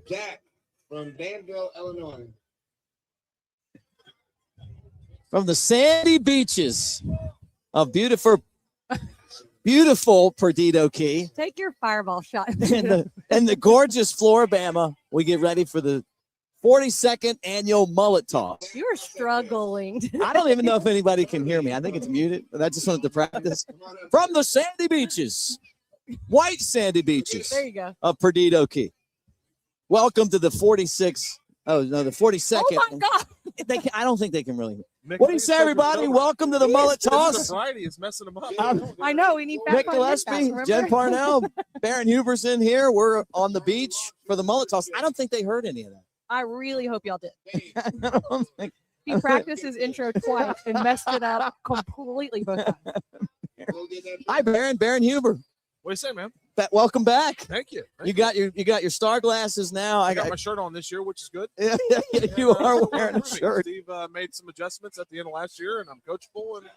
Jack from Danville, Illinois. From the sandy beaches of beautiful Perdido Key. Take your fireball shot. and the gorgeous Flora-Bama, we get ready for the 42nd annual Mullet Toss. You are struggling. I don't even know if anybody can hear me. I think it's muted, but I just wanted to practice. From the sandy beaches, white sandy beaches there you go. of Perdido Key. Welcome to the 42nd. Oh, Oh, my God. I don't think they can really. What do you say, everybody? Welcome to the Mullet Toss. Variety is messing them up. I know. We need Nick Gillespie, Jen Parnell, Baron Huber's in here. We're on the beach for the Mullet Toss. I don't think they heard any of that. I really hope y'all did. I don't think. He practiced his intro twice and messed it up completely both times. Hi, Baron Huber. What do you say, man? Welcome back. Thank you. You got your star glasses now. I got my shirt on this year, which is good. Yeah, you are wearing a shirt. Steve made some adjustments at the end of last year, and I'm coachable. And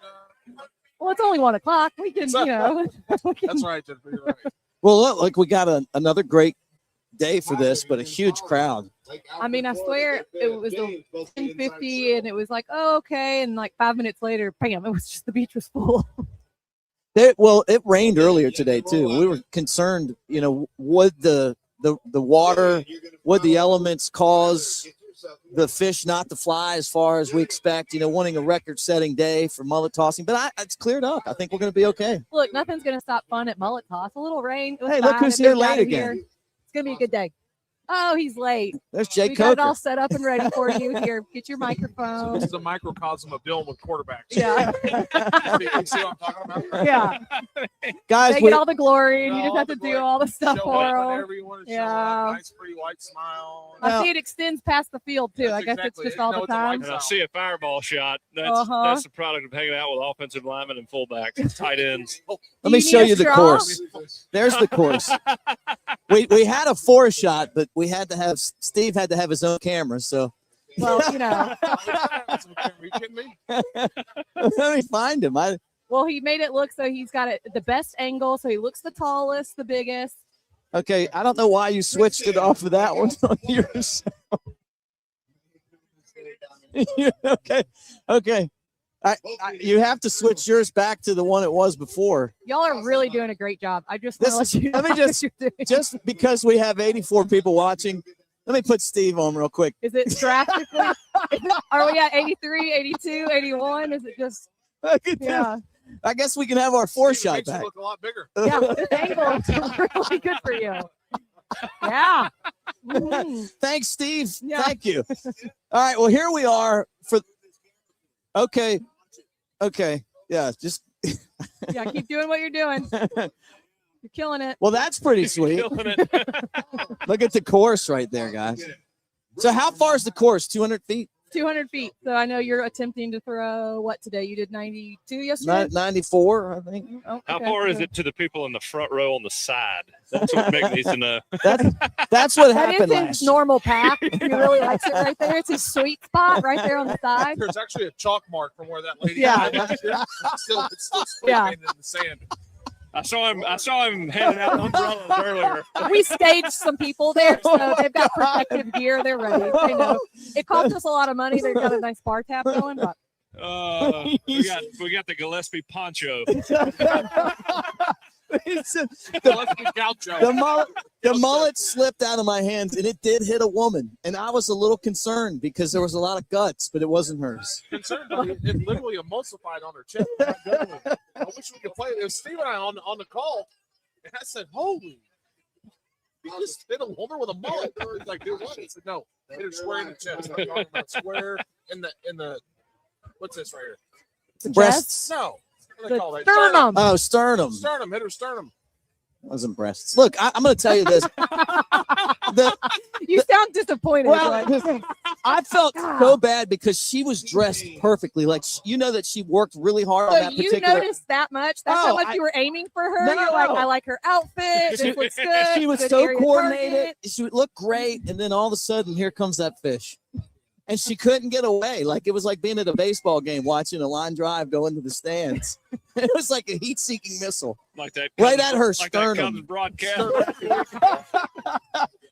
well, it's only 1 o'clock. We can, That's right, Jennifer. You're right. Well, look, we got another great day for this, but a huge crowd. I mean, I swear it was 10:50, and it was like, oh, okay, and like 5 minutes later, bam! It was just the beach was full. It rained earlier today too. We were concerned, would the water, would the elements cause the fish not to fly as far as we expect? Wanting a record-setting day for mullet tossing, but it's cleared up. I think we're going to be okay. Look, nothing's going to stop fun at mullet toss. A little rain. Hey, look who's here late again. It's going to be a good day. Oh, he's late. There's Jake Coker. We got it all Coker. set up and ready for you here. Get your microphone. This is a microcosm of dealing with quarterbacks. Yeah. You see what I'm talking about? Yeah. Guys, they get all the glory, and you just have to do all the stuff for them. Whenever you want to show up. Nice, pretty white smile. I see it extends past the field, too. I guess exactly. it's just all the time. I see a fireball shot. That's the product of hanging out with offensive linemen and fullbacks, tight ends. Let me show you the course. There's the course. We had a 4-shot, but Steve had to have his own camera, so. Well, Are you kidding me? Let me find him. Well, he made it look so he's got it the best angle, so he looks the tallest, the biggest. Okay, I don't know why you switched it off of that one on yours. Okay. You have to switch yours back to the one it was before. Y'all are really doing a great job. I just want to let you know. Let me just because we have 84 people watching, let me put Steve on real quick. Is it drastically? Are we at 83, 82, 81? Is it just? Yeah. I guess we can have our 4-shot back. You look a lot bigger. Yeah, this angle is really good for you. Yeah. Thanks, Steve. Yeah. Thank you. All right. Well, here we are for. Okay. Yeah. Just. Yeah. Keep doing what you're doing. You're killing it. Well, that's pretty sweet. Look at the course right there, guys. So how far is the course? 200 feet? 200 feet. So I know you're attempting to throw what today? You did 92 yesterday? 94, I think. Oh, okay. How far is it to the people in the front row on the side? That's what Mick needs to know. That's what happened That is his normal path. He really likes it right there. It's his sweet spot right there on the side. There's actually a chalk mark from where that lady Yeah. it's still Yeah. in the sand. I saw him handing out umbrellas earlier. We staged some people there, so they've got protective gear. They're ready. They know. It cost us a lot of money. They've got a nice bar tab going, but we got the Gillespie poncho. The mullet slipped out of my hands, and it did hit a woman. And I was a little concerned because there was a lot of guts, but it wasn't hers. Concerned, but it literally emulsified on her chest. I wish we could play it. It was Steve and I on the call, and I said, "Holy, you just hit a woman with a mullet." He's like, "Dude, what?" I said, "No, hit her square in the chest." I'm talking about square in the what's this right here? Breasts. No. What do they call that? Sternum. Oh, sternum. Sternum. Hit her sternum. Wasn't breasts. Look, I'm going to tell you this. You sound disappointed. Well, I felt so bad because she was dressed perfectly. Like, that she worked really hard on that particular. You noticed that much? That's how much you were aiming for her? No, You're like, I like her outfit. This looks good. She was good so area coordinated. target. She would look great. And then all of a sudden, here comes that fish. And she couldn't get away. Like, it was like being at a baseball game watching a line drive go into the stands. It was like a heat-seeking missile. Like that. Right at her like sternum. That broadcast.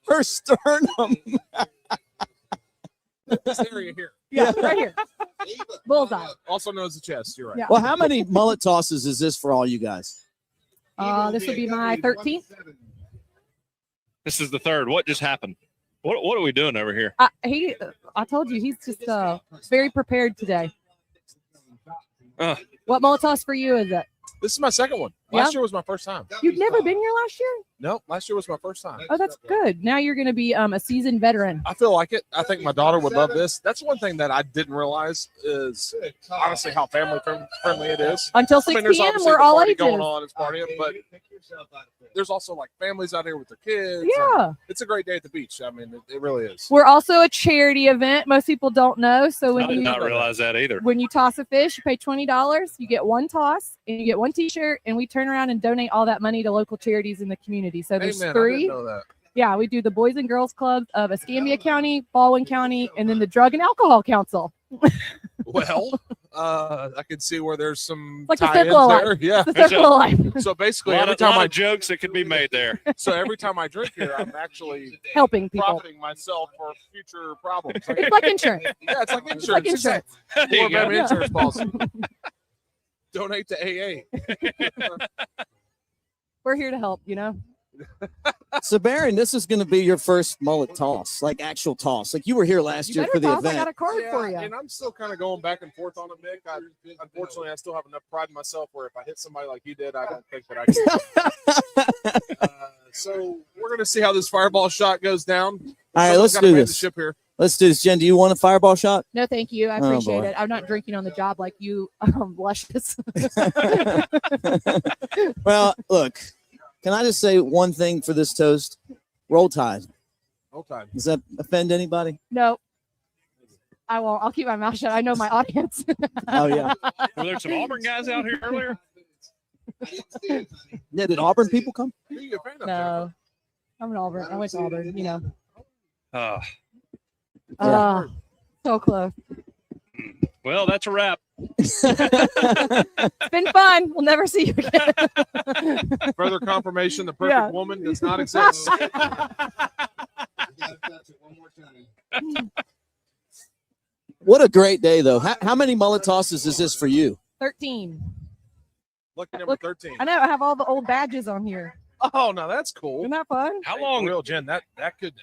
her sternum. This area here, Yeah, right here. Bullseye. also known as the chest. You're right. Yeah. Well, how many mullet tosses is this for all you guys? This would be my 13th. This is the third. What just happened? What are we doing over here? I told you, he's just very prepared today. Uh. What mullet toss for you is it? This is my second one. Last year was my first time. You've never been here last year? No, last year was my first time. Oh, that's good. Now you're going to be a seasoned veteran. I feel like it. I think my daughter would love this. That's one thing that I didn't realize is honestly how family friendly it is. Until 6 there's p.m., obviously we're the all party ages. going on. It's partying, but there's also like families out here with their kids. Yeah. It's a great day at the beach. I mean, it really is. We're also a charity event. Most people don't know. So I when did you not realize that either. when you toss a fish, you pay $20. You get one toss and you get one T-shirt, and we turn around and donate all that money to local charities in the community. So there's Amen. I 3. didn't know that. Yeah, we do the Boys and Girls Clubs of Escambia County, Baldwin County, and then the Drug and Alcohol Council. Well, I can see where there's some Like a tie-ins circle of there. Yeah. The circle of life. So A basically, lot, every of, time lot I of jokes that could be made there. every time I drink here, I'm actually Helping people. profiting myself for future problems. Like, It's like insurance. yeah, it's like insurance. It's like insurance. There you go. Flora-Bama insurance policy. Donate to AA. We're here to help, you know? So, Baron, this is going to be your first mullet toss, like actual toss. Like you were here last You year better for the toss. I got event. a card for you. And I'm still kind of going back and forth on it, Mick. Unfortunately, I still have enough pride in myself where if I hit somebody like you did, I don't think that I can. So we're going to see how this fireball shot goes down. All right, Someone's let's gotta do man this. The ship here. Let's do this. Jen, do you want a fireball shot? No, thank you. I Oh, appreciate boy. it. I'm not drinking on the job like you, luscious. Well, look, can I just say one thing for this toast? Roll Tide. Whole time. Does that offend anybody? No, I won't. I'll keep my mouth shut. I know my audience. Oh, yeah. Were there some Auburn guys out here earlier? Yeah, did Auburn people come? Who are you a fan of? No, I'm an Auburn. I went to Auburn, you know. So close. Well, that's a wrap. It's been fun. We'll never see you again. Further confirmation the perfect Yeah. woman does not exist. What a great day, though. How many mullet tosses is this for you? 13. Lucky number Look, 13. I know. I have all the old badges on here. Oh, no, that's cool. Isn't that fun? How For long? real, Jen, that could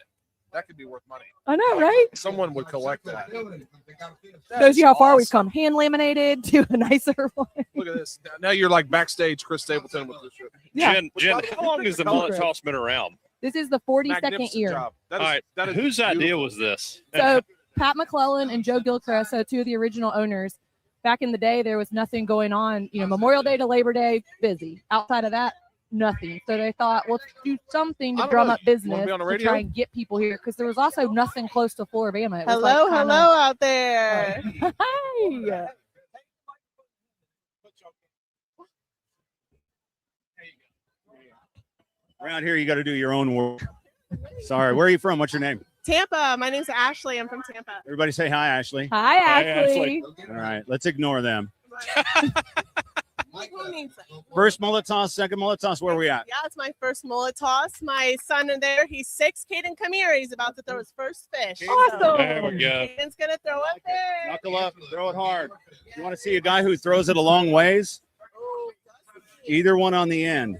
be worth money. I know, right? Someone would collect that. That Shows is you how far we've awesome. come. Hand laminated to a nicer one. Look at this. Now you're like backstage Chris Stapleton with this shit. Yeah. Jen, how long has the mullet toss been around? This is the 42nd Magnificent year. job. That All is, right. that is Whose idea beautiful. was this? So Pat McClellan and Joe Gilchrist, so 2 of the original owners. Back in the day, there was nothing going on. You know, Memorial Day to Labor Day, busy. Outside of that, nothing. So they thought, well, let's do something I to don't drum know. up You wanna business be on the to radio? try and get people here because there was also nothing close to Flora-Bama. It was Hello, like kinda- hello out there. Hi. Around here, you got to do your own work. Sorry, where are you from? What's your name? Tampa. My name's Ashley. I'm from Tampa. Everybody say hi, Ashley. Hi, Ashley. All right, let's ignore them. Who needs it? First mullet toss, second mullet toss. Where are we at? Yeah, it's my first mullet toss. My son in there, he's 6. Caden, come here. He's about to throw his first fish. Awesome. There we go. Caden's gonna throw up there. Knuckle up, throw it hard. You want to see a guy who throws it a long ways? Either one on the end.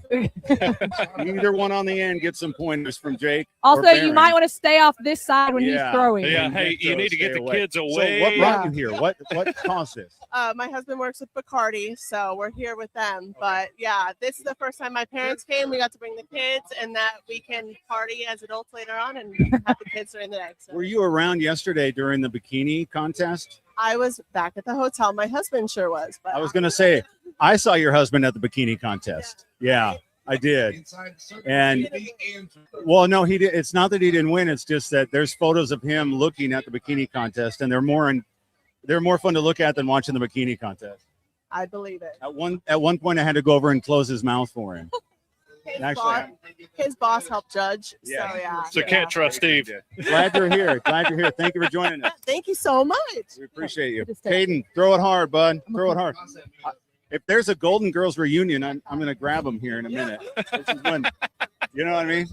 Either one on the end gets some pointers from Jake. Also, or you Baron. might want to stay off this side when Yeah. he's throwing. Yeah, hey, you need to get Stay the away. kids So away. what brought Yeah. you here? What caused this? My husband works with Bacardi, so we're here with them. But yeah, this is the first time my parents came. We got to bring the kids, and that we can party as adults later on and have the kids during the day. So Were you around yesterday during the bikini contest? I was back at the hotel. My husband sure was. But I was going to say, I saw your husband at the bikini contest. Yeah, I did. And well, no, he did. It's not that he didn't win. It's just that there's photos of him looking at the bikini contest, and they're more fun to look at than watching the bikini contest. I believe it. At one point, I had to go over and close his mouth for him. His boss helped judge. Yeah. So yeah. So can't trust Steve. Glad you're here. Glad you're here. Thank you for joining us. Thank you so much. We appreciate you. Just take- Caden, throw it hard, bud. Throw it hard. If there's a Golden Girls reunion, I'm going to grab them here in a minute. This is when, you know what I mean?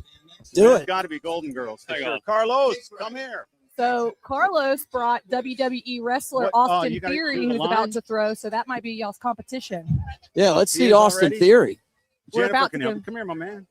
Do It's it. got to be Golden Girls. For Hang sure. on. Carlos, come here. So Carlos brought WWE wrestler What- Austin you gotta Theory, do the who's line? about to throw. So that might be y'all's competition. Yeah, let's He see is Austin already? Theory. We're Jennifer about can to help. do- Come here, my man.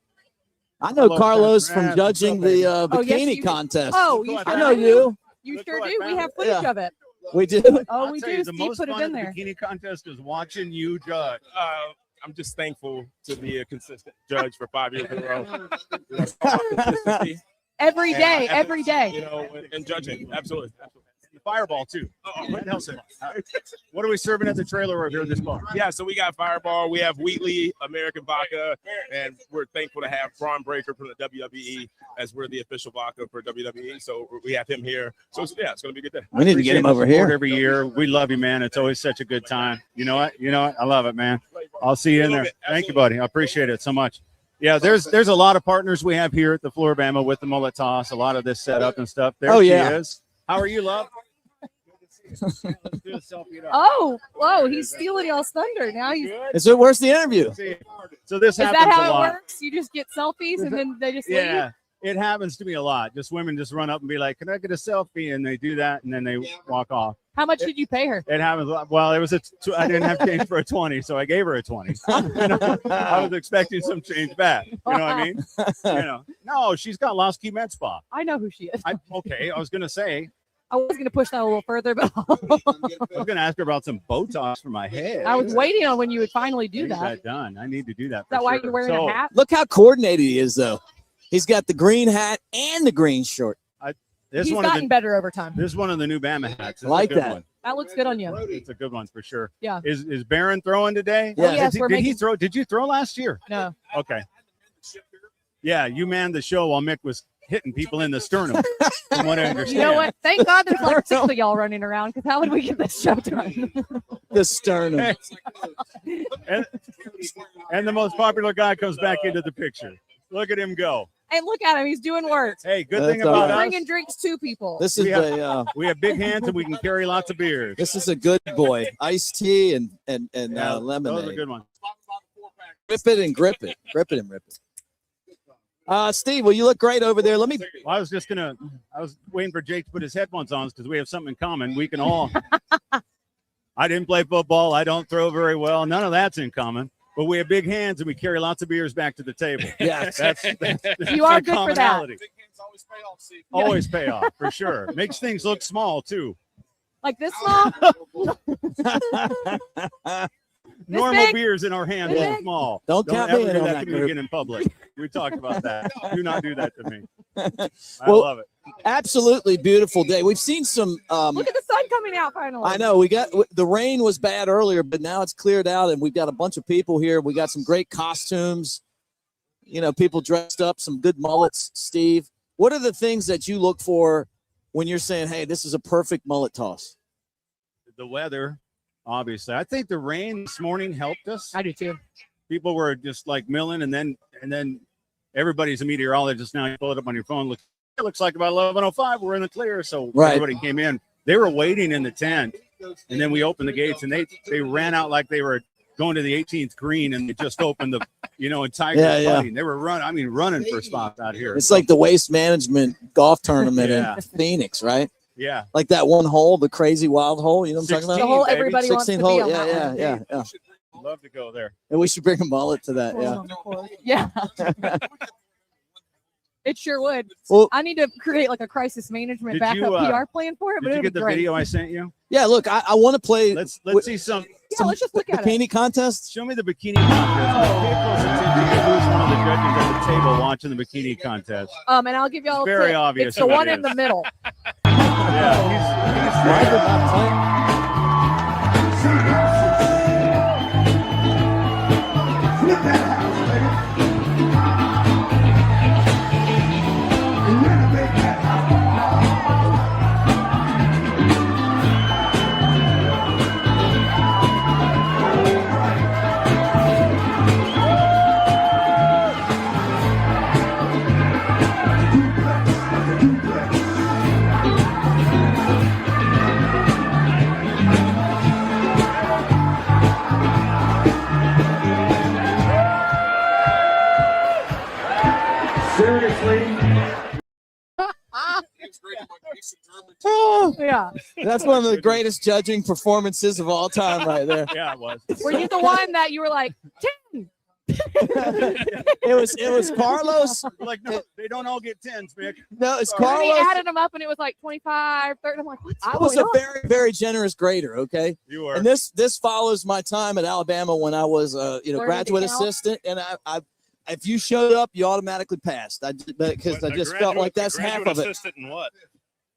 I know Hello, Carlos Catherine. from judging What's up, the Oh, yes, bikini you do. contest. Oh, you Look I sure know do. you. You Look sure who I do. We found. have footage Yeah. of it. We do. Oh, I'll we tell do. you, the Steve most put it fun in of the there. bikini contest is watching you judge. I'm just thankful to be a consistent judge for 5 years in a row. Consistency, Every and day, ethics, every day. You know, and judging. Absolutely. The Fireball too. What else? What are we serving at the trailer over here at this bar? Yeah, so we got Fireball, we have Wheatley, American Vodka, and we're thankful to have Braun Breaker from the WWE as we're the official vodka for WWE. So we have him here. So it's going to be a good day. We need to get him Appreciate the over support here. every year. We love you, man. It's always such a good time. You know what? I love it, man. I'll see you in there. Thank you, buddy. I appreciate it so much. Yeah, there's a lot of partners we have here at the Flora-Bama with the Mullet Toss. A lot of this setup and stuff. There she is. How are you, love? Let's do a selfie. Oh, whoa, he's stealing y'all's thunder. Now he's. So where's the interview? So this Is happens that a how it lot. works? You just get selfies and then they just Yeah, it happens to me a lot. Just women just run up and be like, "Can I get a selfie?" And they do that, and then they walk off. How much did you pay her? It happens. Well, it was I didn't have change for a 20, so I gave her a 20. You know, I was expecting some change back. You know what I mean? No, she's got Los Key Med Spa. I know who she is. Okay, I was gonna say. I was going to push that a little further, but I was gonna ask her about some Botox for my head. I was waiting on when you would finally do Get that. Is done. I need to do that. that for why sure. you're wearing So, a hat? Look how coordinated he is, though. He's got the green hat and the green short. This He's one of gotten the better over time. this is one of the new Bama hats. It's a Like good that. one. That looks good on you. It's a good one for sure. Yeah. Is Barron throwing today? Yeah. Yes, we're Did he making. throw? Did you throw last year? No. Okay. Yeah, you manned the show while Mick was hitting people in the sternum. From what I understand. You know what? Thank God there's like 6 of y'all running around because how would we get this show done? The sternum. And the most popular guy comes back into the picture. Look at him go. Hey, look at him. He's doing work. Hey, good That's thing all about right. us, Bringing drinks to people. This is We have- a we have big hands and we can carry lots of beers. this is a good boy. Iced tea and Yeah, those are lemonade. good ones. Rip it and grip it. Rip it and rip it. Steve, well, you look great over there. Let me. Well, I was waiting for Jake to put his headphones on because we have something in common. We can all. I didn't play football. I don't throw very well. None of that's in common. But we have big hands and we carry lots of beers back to the table. Yeah. That's You are our good for that. commonality. Always pay off for sure. Makes things look small too. Like this small? Normal big? beers in our hands This are big? small. Don't count me ever in do on that that to me group. again in public. We talked about that. Do not do that to me. I Well, love it. Absolutely beautiful day. We've seen some. Look at the sun coming out finally. I know we got the rain was bad earlier, but now it's cleared out, and we've got a bunch of people here. We got some great costumes. You know, people dressed up, some good mullets. Steve, what are the things that you look for when you're saying, "Hey, this is a perfect mullet toss"? The weather, obviously. I think the rain this morning helped us. I do too. People were just like milling, and then everybody's a meteorologist now. You pull it up on your phone. It looks like about 11:05. We're in the clear, so Right. everybody came in. They were waiting in the tent, and then we opened the gates, and they ran out like they were going to the 18th green, and they just opened the and Tiger's Yeah. fighting. They were running for spots out here. It's like the waste management golf tournament Yeah. in Phoenix, right? Yeah. Like that one hole, the crazy wild hole. You know what I'm talking 16, The about? whole baby. everybody wants to 16th be hole. on Yeah, that yeah, one. yeah, yeah. Love to go there. And we should bring a mullet to that. Yeah. Yeah. It sure would. Well, I need to create like a crisis management Did backup you, PR plan for it, but Did you it get would be the great. video I sent you? yeah. Look, I want to play. Let's Wh- see some. Yeah, let's just look at it. bikini contest. Show me the bikini contest. Pay close attention to who's one of the judges at the table watching the bikini contest. And I'll give y'all a Very tip. obvious It's the who it one in is. the middle. Yeah, Why did not play? Oh, Yeah. that's one of the greatest judging performances of all time, right there. Yeah, it was. Were you the one that you were like 10? It was Carlos. Like, no, they don't all get 10s, Mick. No, it's And then he Carlos. added them up, and it was like 25, 30. I'm like, what's I going was a on? very, very generous grader. Okay, You were. and this follows my time at Alabama when I was Learning to graduate count. assistant, and I if you showed up, you automatically passed. Because I just felt like that's half of it. Assistant in what?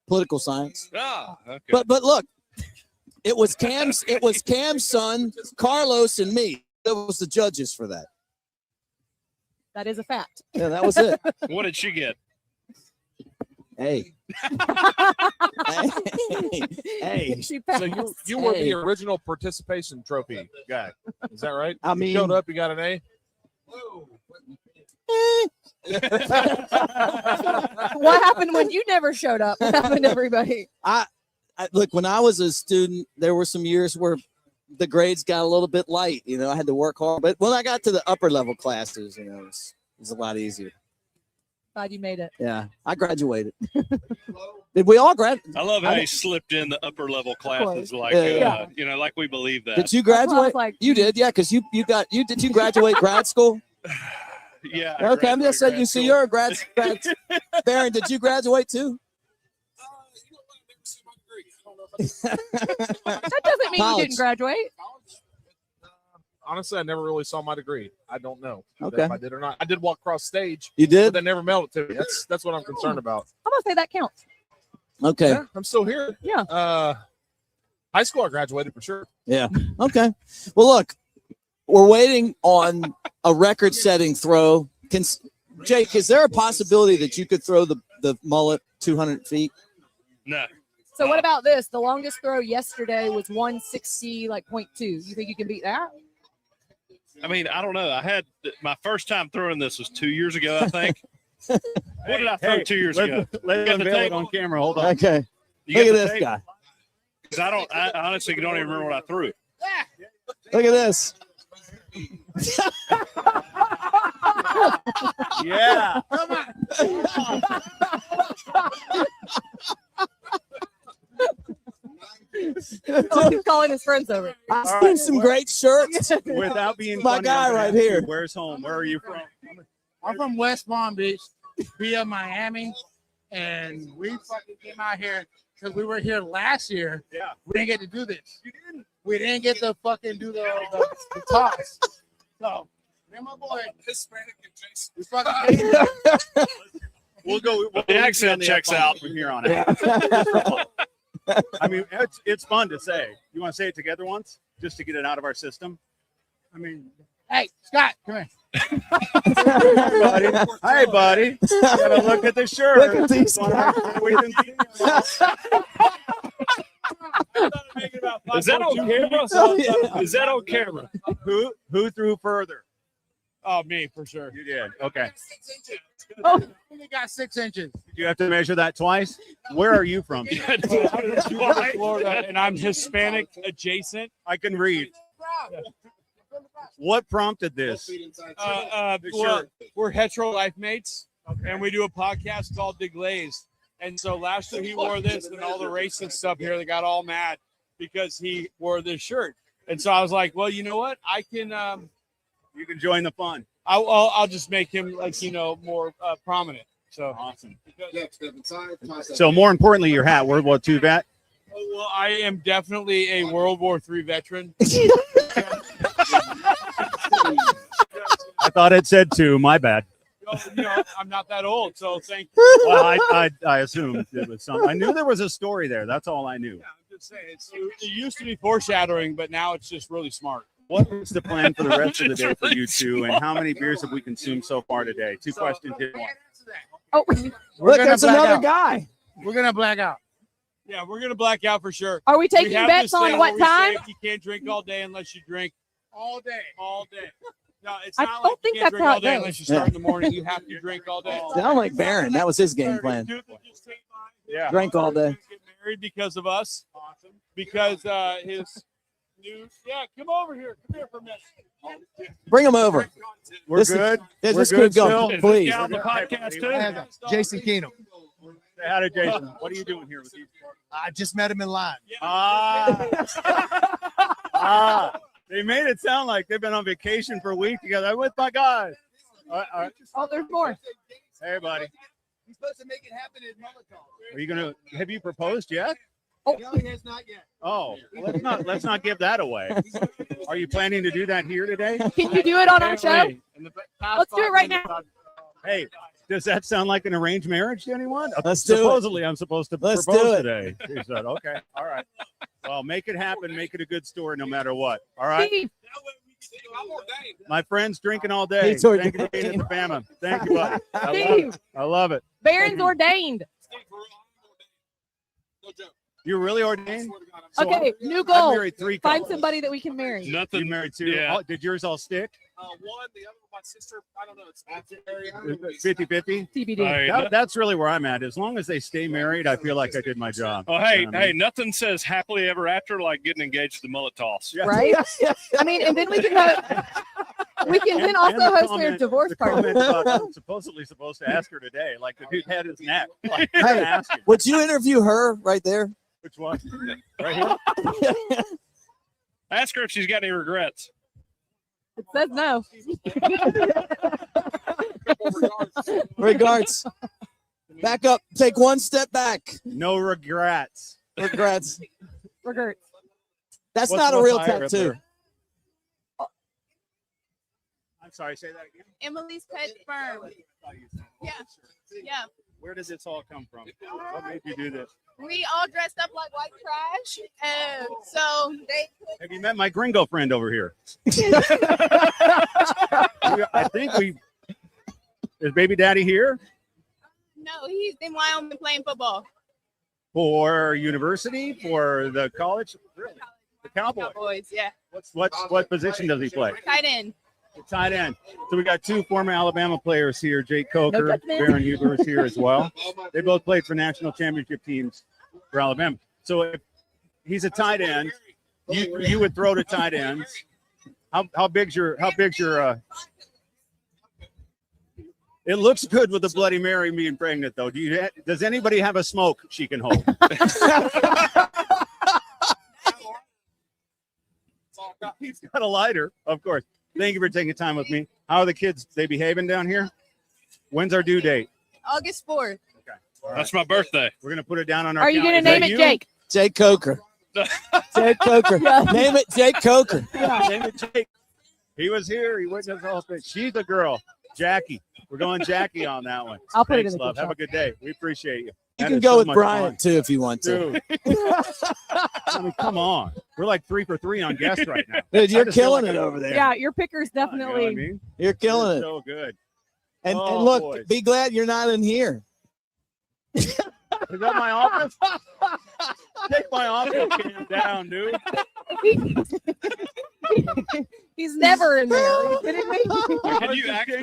Political science. Ah, okay. But look, it was Cam's son, Carlos, and me. That was the judges for that. That is a fact. Yeah, that was it. What did she get? Hey. Hey. She So passed. you were Hey. the original participation trophy guy. Is that right? I You mean, showed up, you got an A. What happened when you never showed up? What happened to everybody? I look, when I was a student, there were some years where the grades got a little bit light. I had to work hard. But when I got to the upper level classes, it was a lot easier. Glad you made it. Yeah, I graduated. Did we all graduate? I love how I he slipped in the upper level classes, like Yeah. like we believe that. Did you That's why I was graduate? like, You did, yeah, because did you graduate grad school? Yeah. Okay, I'm just saying. You see, you're a grad. Baron, did you graduate too? that doesn't mean you College. didn't graduate. Honestly, I never really saw my degree. I don't know Okay. if I did or not. I did walk across stage, You but did? they never mailed it to me. That's what I'm concerned about. I'm gonna say that counts. Okay. Yeah, I'm still here. Yeah. High school, I graduated for sure. Yeah. Okay. Well, look, we're waiting on a record-setting throw. Jake, is there a possibility that you could throw the mullet 200 feet? No. So what about this? The longest throw yesterday was 160, like 0.2. You think you can beat that? I mean, I don't know. I had my first time throwing this was 2 years ago, I think. What did I throw 2 years ago? Let's Got the unveil it tape? on camera. Hold on. Okay. You Look got at the this tape? guy. 'Cause I honestly don't even remember what I threw. Look at this. Yeah. Oh, he's calling his friends over. I've All seen right. some great shirts. Without being My funny, guy I'm gonna right ask you, here. Where's home? Where are you from? I'm from West Palm Beach, via Miami, and we fucking came out here because we were here last year. Yeah. We didn't get to do this. You didn't. We didn't get to fucking do the toss. So, me and my boy, Hispanic and Jason. we fucking came. We'll go. We'll The accent checks out. from here on out. I mean, it's fun to say. You want to say it together once, just to get it out of our system? I mean, hey, Scott, come here. Hey, buddy. Hi, buddy. You gotta look at the shirt. Look at these guys. We can see Is that on camera? Yeah. Is that on camera? who threw further? Oh, me for sure. You did. Okay. Oh, we got 6 inches. You have to measure that twice. Where are you from? Florida, and I'm Hispanic adjacent. I can read. What prompted this? We're hetero life mates, and we do a podcast called Deglazed. And so last year he wore this, and all the racist stuff here, they got all mad because he wore this shirt. And so I was like, well, you know what? I can. You can join the fun. I'll just make him more prominent. So Awesome. Yeah, step inside. toss that So thing. more importantly, your hat, World War II vet. well, I am definitely a World War III veteran. I thought it said 2. My bad. I'm not that old, so thank you. Well, I assumed it was something. I knew there was a story there. That's all I knew. I'm just saying, it used to be foreshadowing, but now it's just really smart. What is the plan for the rest of the day for you two, and how many beers have we consumed so far today? 2 questions in one. Oh, Look, gonna that's black another out. guy. We're gonna black out. Yeah, we're gonna black out for sure. are we taking We have bets this thing on where what we say time? You can't drink all day unless you drink all day. All day. No, it's I not don't like think you can't that's drink how all it day goes. unless you start in the morning. You have to drink all day. Sound like Baron. That was his game plan. Yeah. Drank all day. Get married because of us. Awesome. Because Yeah, come over here. Come here for a minute. Bring them over. We're This is- good. Yeah, We're just good keep going, still? please. On the podcast too. Jason Keenum. Say hi to Jason. What are you doing here with these? I just met him in line. They made it sound like they've been on vacation for a week together. I'm with my guys. All right. Oh, there's more. Hey, buddy. He's supposed to make it happen in Mullet Toss. Are you gonna? Have you proposed yet? No, he has not yet. Oh, well, let's not give that away. Are you planning to do that here today? Can you do it on our show? Let's do it right now. Hey, does that sound like an arranged marriage to anyone? Let's do it. Supposedly, I'm supposed to Let's propose do it. today. He said, "Okay, all right. Well, make it happen. Make it a good story, no matter what. All right." Steve, My friend's drinking all day. He's Thank you for ordained. being at the Bama. Thank you, buddy. I love Steve, it. I love it. Baron's ordained. No joke. You're really ordained? Swear to God, I'm Okay, new I've goal. married 3 Find couples. somebody that we can marry. You Nothing. married 2? Yeah. Oh, did yours all stick? one, the other one, my sister. I don't know. It's 50-50? TBD. Hey, That's really where I'm at. As long as they stay married, I feel like I did my job. oh, hey, You know what I mean? nothing says happily ever after like getting engaged to the Mullet Toss. Yeah. Right? I mean, and then we can then And also the host their comment- divorce The party. comment about I'm supposedly supposed to ask her today, like the dude had his neck. Like, Hey. ask him. Would you interview her right there? Which one? Right here? Ask her if she's got any regrets. It says no. Regards. Back up. Take one step back. No regrets. Regrets. Regrets. That's What's- not a what's real higher up tattoo. there? I'm sorry, say that again. Emily's Pet Firm. Yeah. Yeah. Where did this all come from? What made you do this? We all dressed up like white trash. And so they Have you met my gringo friend over here? I think is baby daddy here no, he's in Wyoming playing football. for university, for the college? Really? The Cowboys. Boys, yeah. What position does he play? Tight end. Tight end. So we got 2 former Alabama players here. Jake Coker, No judgment. Baron Huber is here as well. They both played for national championship teams for Alabama. So if he's a tight end, you would throw to tight ends. How big's your It looks good with the Bloody Mary being pregnant though. Does anybody have a smoke she can hold? He's got a lighter, of course. Thank you for taking time with me. How are the kids? They behaving down here? When's our due date? August 4th. Okay. All right. That's my birthday. We're gonna put it down on our. Are you going to calendar. name Is it that Jake? Jake Coker. Jake Coker. Name it Jake Coker. you? Name it Jake. He was here. He witnessed the whole thing. She's a girl, Jackie. We're going Jackie on that one. I'll put it Thanks, in the love. group Have a good day. We appreciate you. You That can is go so with much Brian fun. too if you want to. Dude. I mean, come on. We're like 3 for 3 on guests right now. Dude, you're I just feel killing like it I- over there. Yeah, your picker's You know what I definitely. mean? You're killing it. So good. And Oh, look, boys. be glad you're not in here. Is that my office? Take my office cam down, dude. He's never in there. Are you kidding me? Can you access?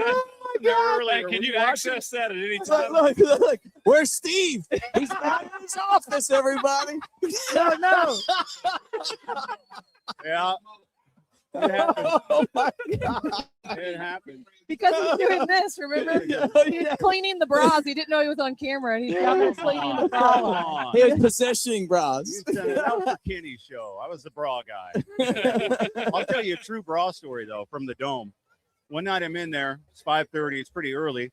Earlier. Can you Watch access that at any Look, time? look. Where's Steve? He's not in his office, everybody. No. Yeah. It happened. Oh my God. It happened. Because he's doing this, remember? He's cleaning the bras. He didn't know he was on camera, and he's down there cleaning the Come bra. on. He was positioning bras. You said it. That was a Kenny show. I was the bra guy. I'll tell you a true bra story though from the Dome. One night I'm in there. It's 5:30. It's pretty early.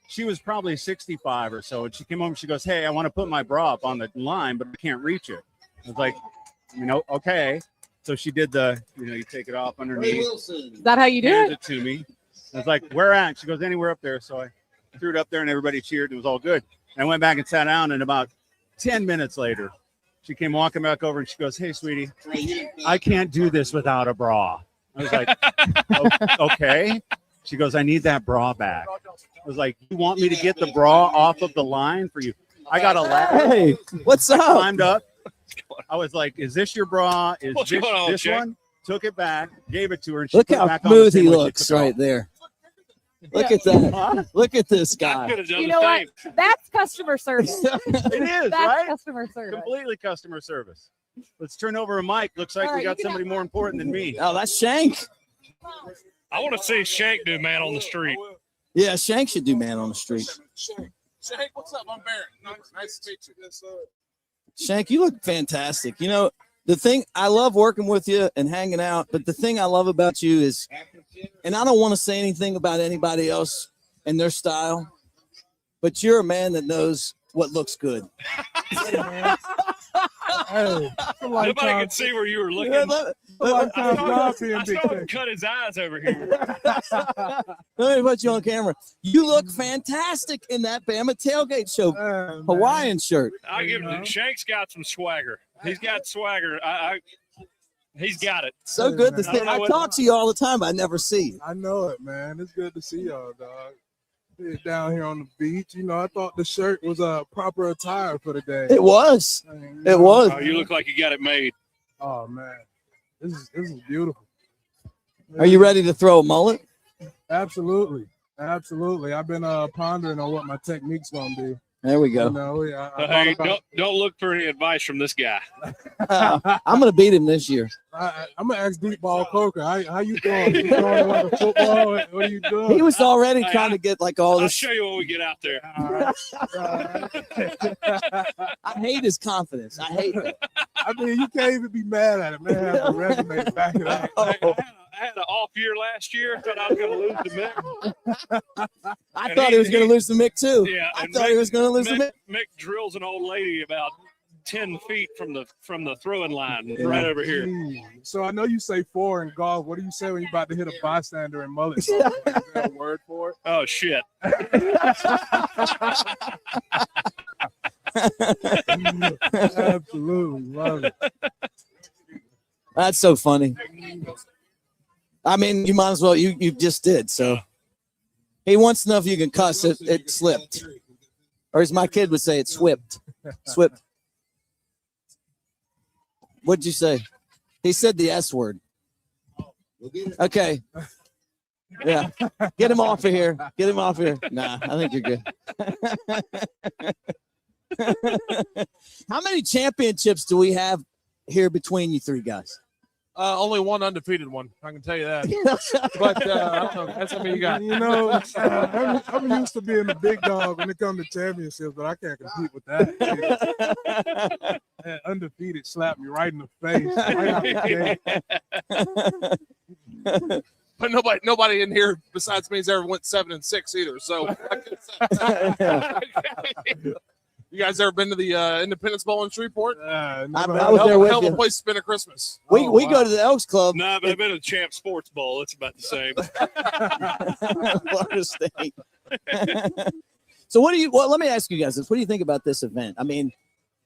She was probably 65 or so, and she came home. She goes, "Hey, I want to put my bra up on the line, but I can't reach it." I was like, okay. So she did you take it off underneath. Is that how you do Hands it? it to me. I was like, "Where at?" She goes, "Anywhere up there." So I threw it up there, and everybody cheered. And it was all good. And I went back and sat down, and about 10 minutes later, she came walking back over, and she goes, "Hey, sweetie, I can't do this without a bra." I was like, "Okay." She goes, "I need that bra back." I was like, "You want me to get the bra off of the line for you?" I got a ladder. Hey, what's I up? climbed up. I was like, "Is this your bra? Is What's this, going on, this Jake? one?" Took it back, gave it to her, and she Look put it how back on the smooth he same way she looks took it right off. there. Look at that. Look at this I guy. could have done You the know same. what? That's customer service. It is, That's right? customer service. Completely customer service. Let's turn over a mic. Looks like All we right, got you can somebody more important than me. Oh, that's Shank. I want to see Shank do man on the street. Yeah, Shank should do man on the street. Shank, what's up? I'm Barrett. Nice to meet you. Yes, sir. Shank, you look fantastic. You know, the thing, I love working with you and hanging out, but the thing I love about you is, and I don't want to say anything about anybody else and their style, but you're a man that knows what looks good. Nobody could see where you were looking. I saw him cut his eyes over here. Let me put you on camera. You look fantastic in that Bama tailgate show Hawaiian shirt. I give him. Shank's got some swagger. He's got swagger. He's got it. So good to see. I talk to you all the time. I never see you. I know it, man. It's good to see y'all, dog. Down here on the beach, you know, I thought the shirt was a proper attire for the day. It was. It was. Oh, you look like you got it made. Oh man, this is beautiful. Are you ready to throw a mullet? Absolutely. I've been pondering on what my technique's gonna be. There we go. You know, I Hey, don't look for any advice from this guy. I'm gonna beat him this year. I'm gonna ask Deep Ball Coker. How you doing? You throwing like a football? What are you doing? He was already trying to get like all I'll this. show you when we get out there. I hate his confidence. I hate it. I mean, you can't even be mad at him. Man, have a resume to back it up. I had an off year last year. Thought I was going to lose the Mick. I thought he was going to lose the Mick too. Yeah, I thought he was going to lose the Mick. Mick drills an old lady about 10 feet from the throwing line right over here. So I know you say 4 in golf. What do you say when you're about to hit a bystander in mullet toss? Is there a word for it? Oh shit! Absolutely love it. That's so funny. I mean, you might as well. You just did. So he wants to know if you can cuss. It slipped, or as my kid would say, it swipped. Swipped. What'd you say? He said the S word. Okay. Yeah. Get him off of here. Get him off of here. Nah, I think you're good. How many championships do we have here between you three guys? Only one undefeated one. I can tell you that. But I don't know. That's how many you got. You know, I'm used to being the big dog when it comes to championships, but I can't compete with that. That undefeated slapped me right in the face. Right out the gate. But nobody in here besides me has ever went 7-6 either. So you guys ever been to the Independence Bowl in Shreveport? I was there with hell of you. a place to spend a Christmas. We go to the Elks Club. No, but I've been to the Champ Sports Bowl. It's about the same. Florida State. So let me ask you guys this. What do you think about this event? I mean,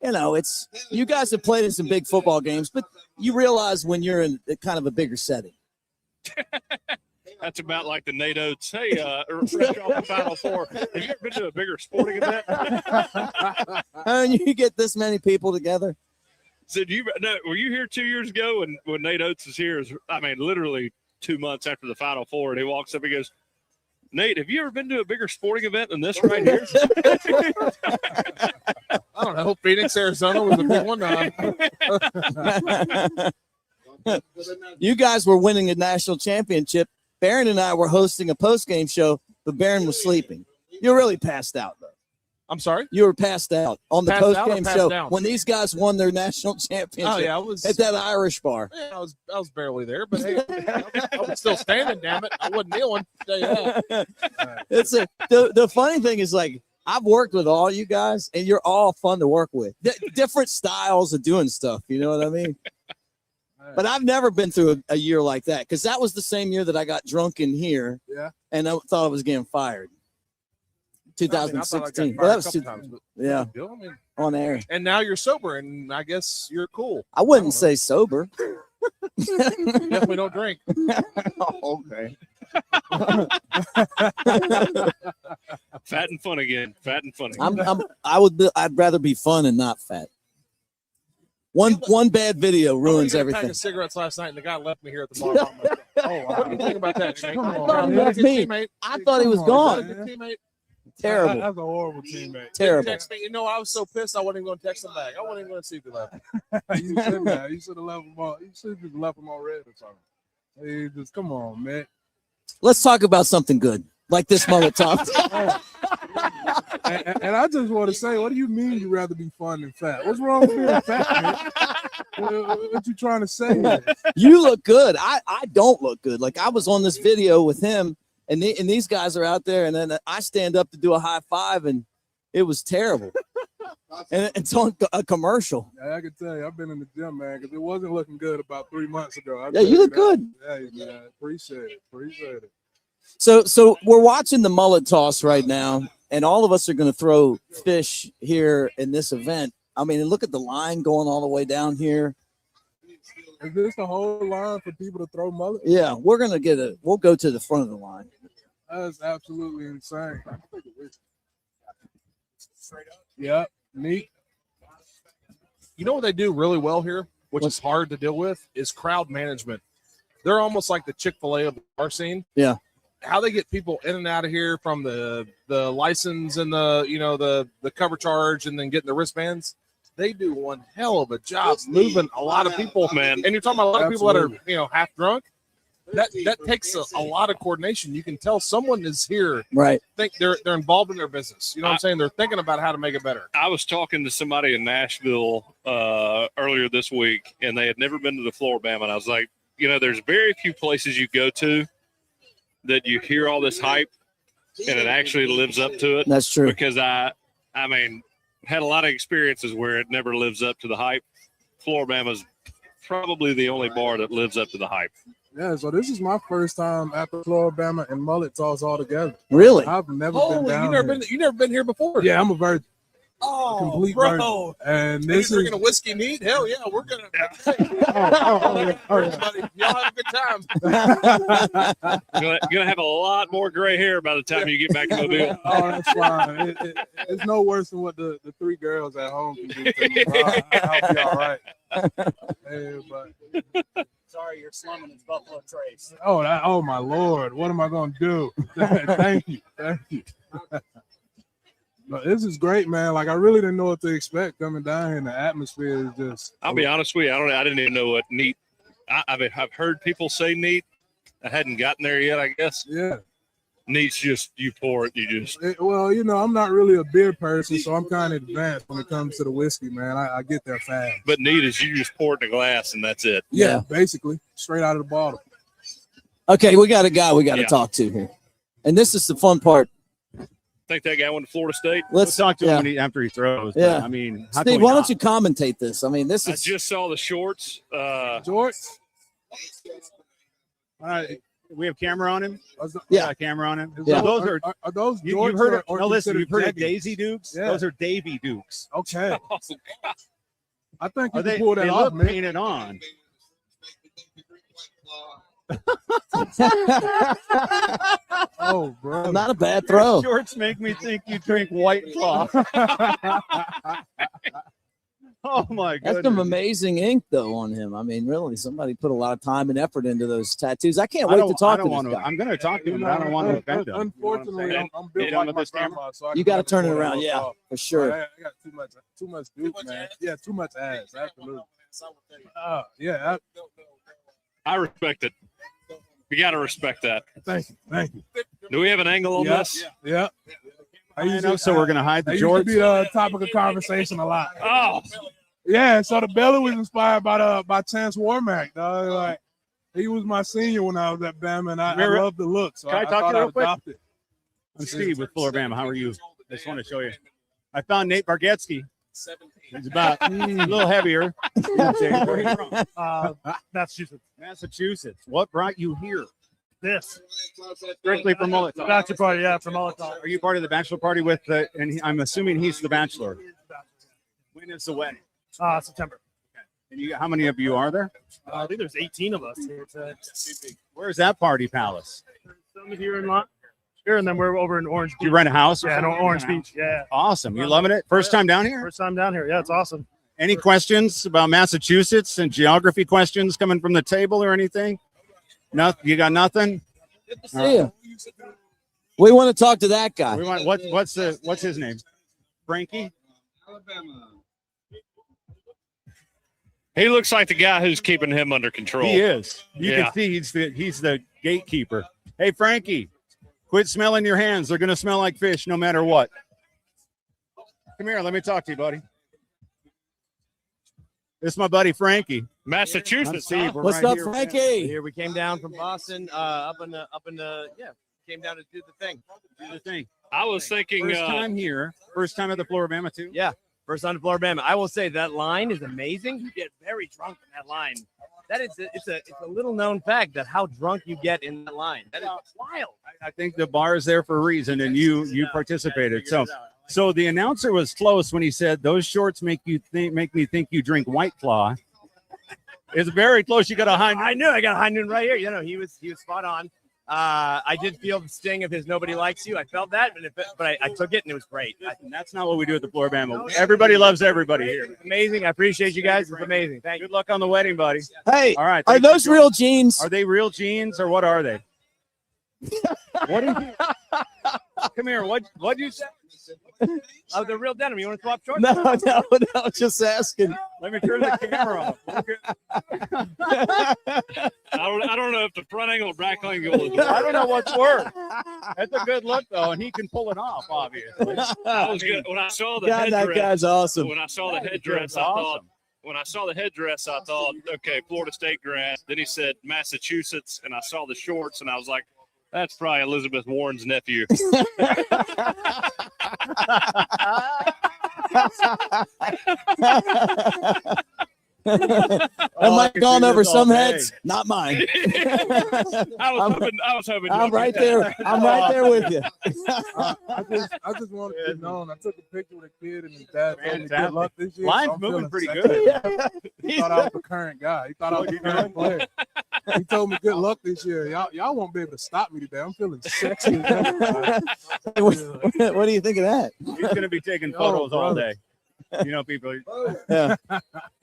you know, you guys have played in some big football games, but you realize when you're in kind of a bigger setting. That's about like the Nate Oates. Hey, fresh off the Final Four. Have you ever been to a bigger sporting event? And you get this many people together. So were you here 2 years ago when Nate Oates was here? I mean, literally 2 months after the Final Four, and he walks up and goes, Nate, have you ever been to a bigger sporting event than this right here? I don't know. Phoenix, Arizona was a big one. You guys were winning a national championship. Barron and I were hosting a post-game show, but Barron was sleeping. You're really passed out, though. I'm sorry? You were passed out on the Passed out or post-game passed show down? when these guys won their national championship Oh, yeah, I was at that Irish bar. Yeah, I was barely there, but hey, I was still standing, damn it. I wasn't kneeling. Tell you that. The funny thing is, like, I've worked with all you guys, and you're all fun to work with. Different styles of doing stuff, you know what I mean? But I've never been through a year like that, because that was the same year that I got drunk in here, and I thought I was getting fired. 2016. Well, that was yeah, on air. And now you're sober, and I guess you're cool. I wouldn't say sober. Definitely don't drink. Okay. Fat and fun again. Fat and funny. I'd rather be fun and not fat. One bad video ruins I everything. pack of cigarettes last night, and the guy left me here at the bar. Oh, what do you think about that, Shane? Come on, I thought he man. left me. I thought he was Come on, gone. man. Teammate. Terrible. That's a horrible teammate. Terrible. Text me. You know, I was so pissed I wasn't even going to text him back. I wasn't even going to see if he left. You said that. You should have left him on. You should have just left him on red or something. Hey, just come on, man. Let's talk about something good, like this mullet toss. And I just want to say, what do you mean you'd rather be fun than fat? What's wrong with being fat, man? What you trying to say here? You look good. I don't look good. Like I was on this video with him, and these guys are out there, and then I stand up to do a high five, and it was terrible. And it's on a commercial. Yeah, I can tell you, I've been in the gym, man, because it wasn't looking good about 3 months ago. Yeah, you look good. Hey, man, appreciate it. So we're watching the mullet toss right now, and all of us are going to throw fish here in this event. I mean, look at the line going all the way down here. Is this the whole line for people to throw mullet? Yeah, we'll go to the front of the line. That's absolutely insane. Yep, neat. You know what they do really well here, which is hard to deal with, is crowd management. They're almost like the Chick-fil-A of the bar scene. Yeah. How they get people in and out of here from the license and the cover charge and then getting the wristbands. They do one hell of a job moving a lot of people, man. And you're talking about a lot of people that are, half drunk. That takes a lot of coordination. You can tell someone is here. Right. Think they're involved in their business. You know what I'm saying? They're thinking about how to make it better. I was talking to somebody in Nashville earlier this week, and they had never been to the Flora-Bama. And I was like, there's very few places you go to that you hear all this hype and it actually lives up to it. That's true. Because I had a lot of experiences where it never lives up to the hype. Flora-Bama's probably the only bar that lives up to the hype. Yeah, so this is my first time at the Flora-Bama and mullet toss all together. Really? I've never been down you never been here before? Yeah, I'm a virgin. Oh, Complete bro. virgin. And Are this you is drinking a whiskey neat? Hell yeah, we're gonna. yeah. Everybody, y'all have a good time. You're gonna have a lot more gray hair by the time you get back to Mobile. Oh, that's fine. It's no worse than what the three girls at home can do to me. I'll be all right. Hey, but Sorry, you're slumming in Buffalo Trace. oh my Lord, what am I gonna do? Thank you. But this is great, man. Like I really didn't know what to expect coming down here. And the atmosphere is just. I'll be honest with you, I didn't even know what neat. I've heard people say neat. I hadn't gotten there yet, I guess. Yeah. Neat's just you pour it, you just. Well, I'm not really a beer person, so I'm kind of advanced when it comes to the whiskey, man. I get there fast. But neat is you just pour it in a glass and that's it. Yeah, basically straight out of the bottle. Okay, we got a guy we got to talk to here, and this is the fun part. I think that guy went to Florida State. Let's talk to him after he throws. Yeah. But, I mean, Steve, why don't you commentate this? I mean, this I is. just saw the shorts. George. All right. We have camera on him. Yeah, camera on him. Yeah. Those are those you've George heard of? or No, listen. considered You've heard of Debbie? Daisy Dukes? Yeah. Those are Davy Dukes. Okay. I think you Are can they? pull that They off, look man. painted on. Oh, bro. Not a bad throw. Shorts make me think you drink White Claw. Oh my goodness. That's some amazing ink though on him. I mean, really, somebody put a lot of time and effort into those tattoos. I can't wait to talk to this guy. I'm going to talk to him, but I don't want to offend him. Unfortunately, I'm built on like my this camera? grandma, so I You can got to turn it pull around, those yeah, off. for sure. I got too much duke, man. Yeah, too much ass. Absolutely. Yeah. I respect it. You got to respect that. Thank you. Do we have an angle on this? Yeah. I know, so we're going to hide the That George. used to be the topic of conversation a lot. Oh, Yeah, so the belly was inspired by Chance Warmack, dog. Like he was my senior when I was at Bama, and I loved the look. So Can I talk thought to you real I'd quick? adopt it. I'm Steve with Flora-Bama. How are you? I just want to show you. I found Nate Bargatze. He's about a little heavier. Where are you from? Massachusetts. What brought you here? This. Strictly for Mullet Toss. Bachelor party, yeah, for Mullet Toss. Are you part of the bachelor party with I'm assuming he's the bachelor. When is the wedding? September. And how many of you are there? I think there's 18 of us here today. Where's that party palace? Some here in here, and then we're over in Orange Beach. Did you rent a house? Yeah, in Orange Beach. Yeah. Awesome. You loving it? First time down here? First time down here. Yeah, it's awesome. Any questions about Massachusetts and geography questions coming from the table or anything? You got nothing? Good to see you. We want to talk to that guy. We want what's his name? Frankie? He looks like the guy who's keeping him under control. He is. You Yeah. can see he's the gatekeeper. Hey, Frankie, quit smelling your hands. They're going to smell like fish no matter what. Come here. Let me talk to you, buddy. This is my buddy Frankie. Massachusetts. Steve. We're What's right up, here. Frankie? Here we came down from Boston, up in the came down to do the thing. Do the thing. I was thinking. First time here. First time at the Flora-Bama too. Yeah, first on to Flora-Bama. I will say that line is amazing. You get very drunk in that line. That is it's a little known fact that how drunk you get in that line. That is wild. I think the bar is there for a reason, and you participated. So the announcer was close when he said those shorts make me think you drink White Claw. It's very close. You got a high noon. I knew I got a high noon right here. You know, he was spot on. I did feel the sting of his "Nobody Likes You." I felt that, but I took it and it was great. And that's not what we do at the Flora-Bama. Everybody loves everybody here. Amazing. I appreciate you guys. It's amazing. Thank you. Good luck on the wedding, buddy. Hey, all right. are those real jeans? Are they real jeans or what are they? What do you? Come here. What you say? Oh, they're real denim. You want to swap shorts? No, just asking. Let me turn the camera off. I don't know if the front angle or back angle is. I don't know what's worse. That's a good look though, and he can pull it off. Obviously, That was good. When I saw the God, that headdress, guy's awesome. When I saw the headdress, I thought, okay, Florida State grad. Then he said Massachusetts, and I saw the shorts, and I was like, that's probably Elizabeth Warren's nephew. That might have gone over some heads, not mine. I was hoping. I'm right there. I'm right there with you. I just wanted to be known. I took a picture with a kid and his dad told me good luck this year. Line's I'm moving feeling pretty sexy. good. He thought I was the current guy. He thought I was the current player. He told me good luck this year. Y'all won't be able to stop me today. I'm feeling sexy. What do you think of that? He's going to be taking photos all day. You know, people. Yeah.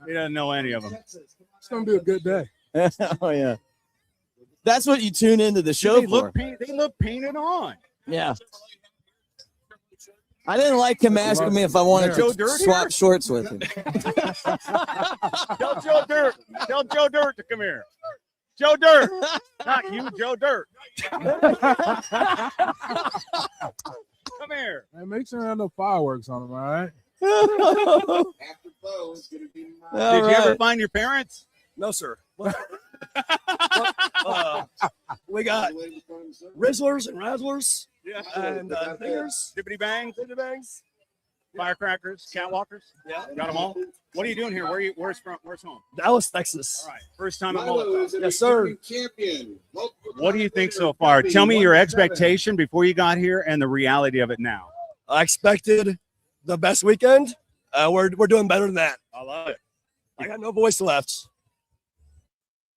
He doesn't know any of them. It's gonna be a good day. Oh yeah. That's what you tune into the show They for. look painted on. Yeah. I didn't like him asking me if I wanted Joe to Dirt swap here? shorts with him. Tell Joe Dirt. Tell Joe Dirt to come here. Joe Dirt. Not you, Joe Dirt. Come here. Man, make sure there are no fireworks on them, all right? Did you ever find your parents? No, sir. We got Rizzlers and Razzlers and Dingers. Dippity bangs, Bangs. firecrackers, catwalkers. Yeah. Got them all. What are you doing here? Where's home? Dallas, Texas. All right. First time at Mullet Toss. Yes, sir. What do you think so far? Tell me your expectation before you got here and the reality of it now. I expected the best weekend. We're doing better than that. I love it. I got no voice left.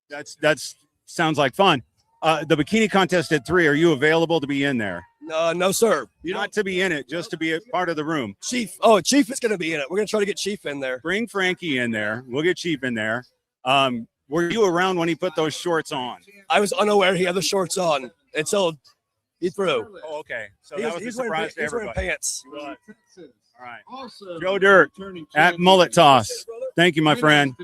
That's sounds like fun. The bikini contest at 3. Are you available to be in there? No, sir. Not to be in it, just to be a part of the room. Chief. Oh, Chief is going to be in it. We're going to try to get Chief in there. Bring Frankie in there. We'll get Chief in there. Were you around when he put those shorts on? I was unaware he had the shorts on until he threw. Oh, okay. So that was a surprise to He's wearing everybody. pants. All right. Joe Dirt at Mullet Toss. Thank you, my friend.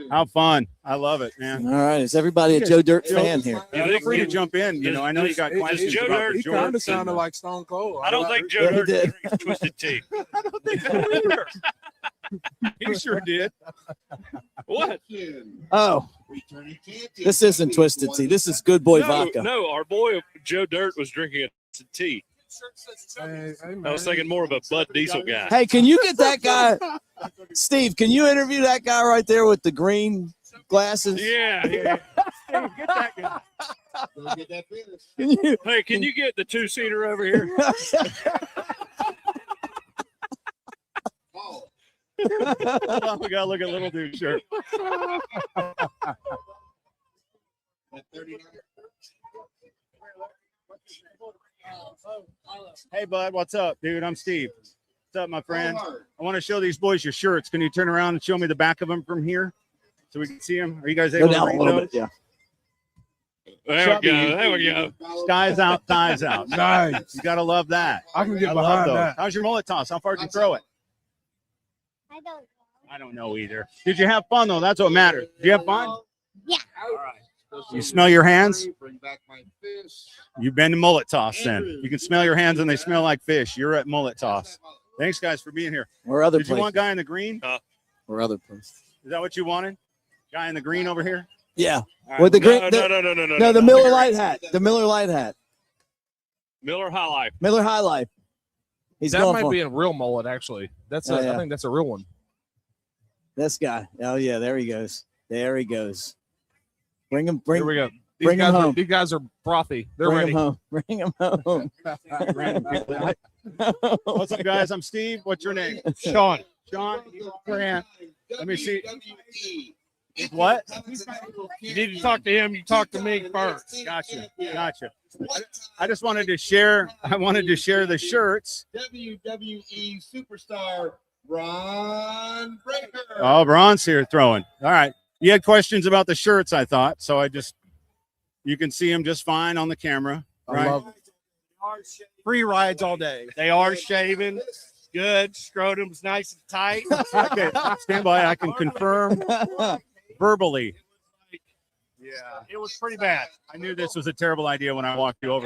How fun. I love it, man. All right. Is everybody a Joe Dirt fan here? Feel free to jump in. You know, I know you got questions Joe about Dirt- the He kind of shorts. sounded like Stone Cold. I don't think Joe Yeah, he Dirt did. drinks Twisted Tea. I don't think so either. He sure did. What? Oh, this isn't Twisted Tea. This is Good Boy Vodka. No, our boy Joe Dirt was drinking a Twisted Tea. Hey, I was thinking more of a Bud Diesel guy. Hey, can you get that guy, Steve? Can you interview that guy right there with the green glasses? Yeah. Steve, get that guy. Can you? Hey, can you get the 2-seater over here? Hold on, we gotta look at little dude's shirt. Hey, bud, what's up, dude? I'm Steve. What's up, my friend? I want to show these boys your shirts. Can you turn around and show me the back of them from here so we can see them? Are you guys Go able to down a read little those? bit. Yeah. There we go. There we go. Skies out, thighs out. Nice. You gotta love that. I can get I love behind those. that. How's your mullet toss? How far did you throw it? I don't know. I don't know either. Did you have fun though? That's what matters. Did you have fun? Yeah. All right. You smell your hands? You've been to Mullet Toss then. You can smell your hands and they smell like fish. You're at Mullet Toss. Thanks guys for being here. Or other Did you places. want guy in the green? Or other places. Is that what you wanted? Guy in the green over here? Yeah. All right. With the green. No, the Miller Lite hat. The Miller Lite hat. Miller High Life. Miller High Life. He's that going might for be a real mullet, actually. That's Oh, a, yeah. I think that's a real one. this guy. Oh yeah, there he goes. There he goes. Bring him. Here we go. Bring him home. These guys are frothy. They're Bring ready. him home. Bring him home. What's up, guys? I'm Steve. What's your name? Sean. Sean Grant. Let me see. What? You need to talk to him. You talk to me first. Gotcha. I just wanted to share. I wanted to share the shirts. WWE superstar Ron Breaker. Oh, Bron's here throwing. All right. You had questions about the shirts, I thought. So you can see them just fine on the camera. Right? I love it. Free rides all day. They are shaving. Good. Scrotum's nice and tight. Okay. Stand by. I can confirm verbally. Yeah. It was pretty bad. I knew this was a terrible idea when I walked you over.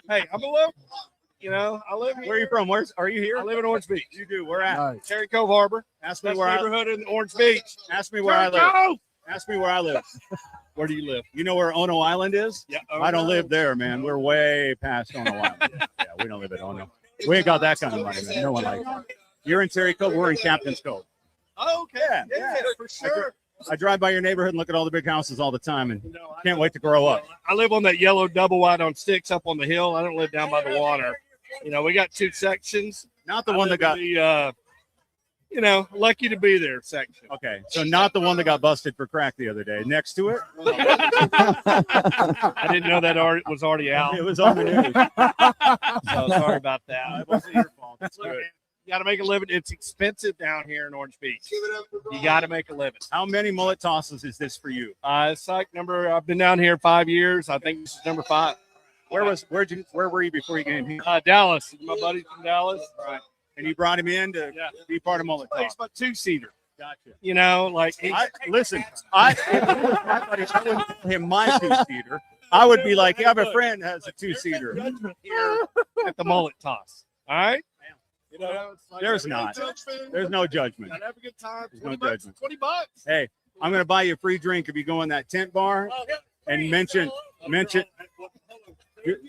Hey, I'm a little, I live here. Where are you from? Are you here? I live in Orange Beach. You do. Where at? Cherry Cove Harbor. Ask me Best where neighborhood in Orange Beach. Ask me where I live. Ask me where I live. Where do you live? You know where Ono Island is? Yeah. I don't live there, man. We're way past Ono Island. Yeah, we don't live at Ono. We ain't got that kind of money, man. No one likes that. You're in Terry Cove. We're in Captain's Cove. Oh, okay. Yeah, for sure. I drive by your neighborhood and look at all the big houses all the time, and can't wait to grow up. I live on that yellow double wide on sticks up on the hill. I don't live down by the water. We got two sections. Not the one that got the, lucky to be there section. Okay, so not the one that got busted for crack the other day. Next to it, I didn't know that was already out. it was on the news. So sorry about that. It wasn't your fault. That's good. You got to make a living. It's expensive down here in Orange Beach. You got to make a living. How many mullet tosses is this for you? It's like I've been down here 5 years. I think this is number 5. Where were you before you came here? Dallas. My buddy's from Dallas. Right. And you brought him in to be part of Mullet He's Toss. my 2-seater. Gotcha. Listen, I wouldn't call him my 2-seater. I would be like, I have a friend that has a 2-seater. Here at the Mullet Toss. All right? There's not. There's no judgment. Have a good time. There's no judgment. $20. Hey, I'm going to buy you a free drink if you go in that tent bar and mention,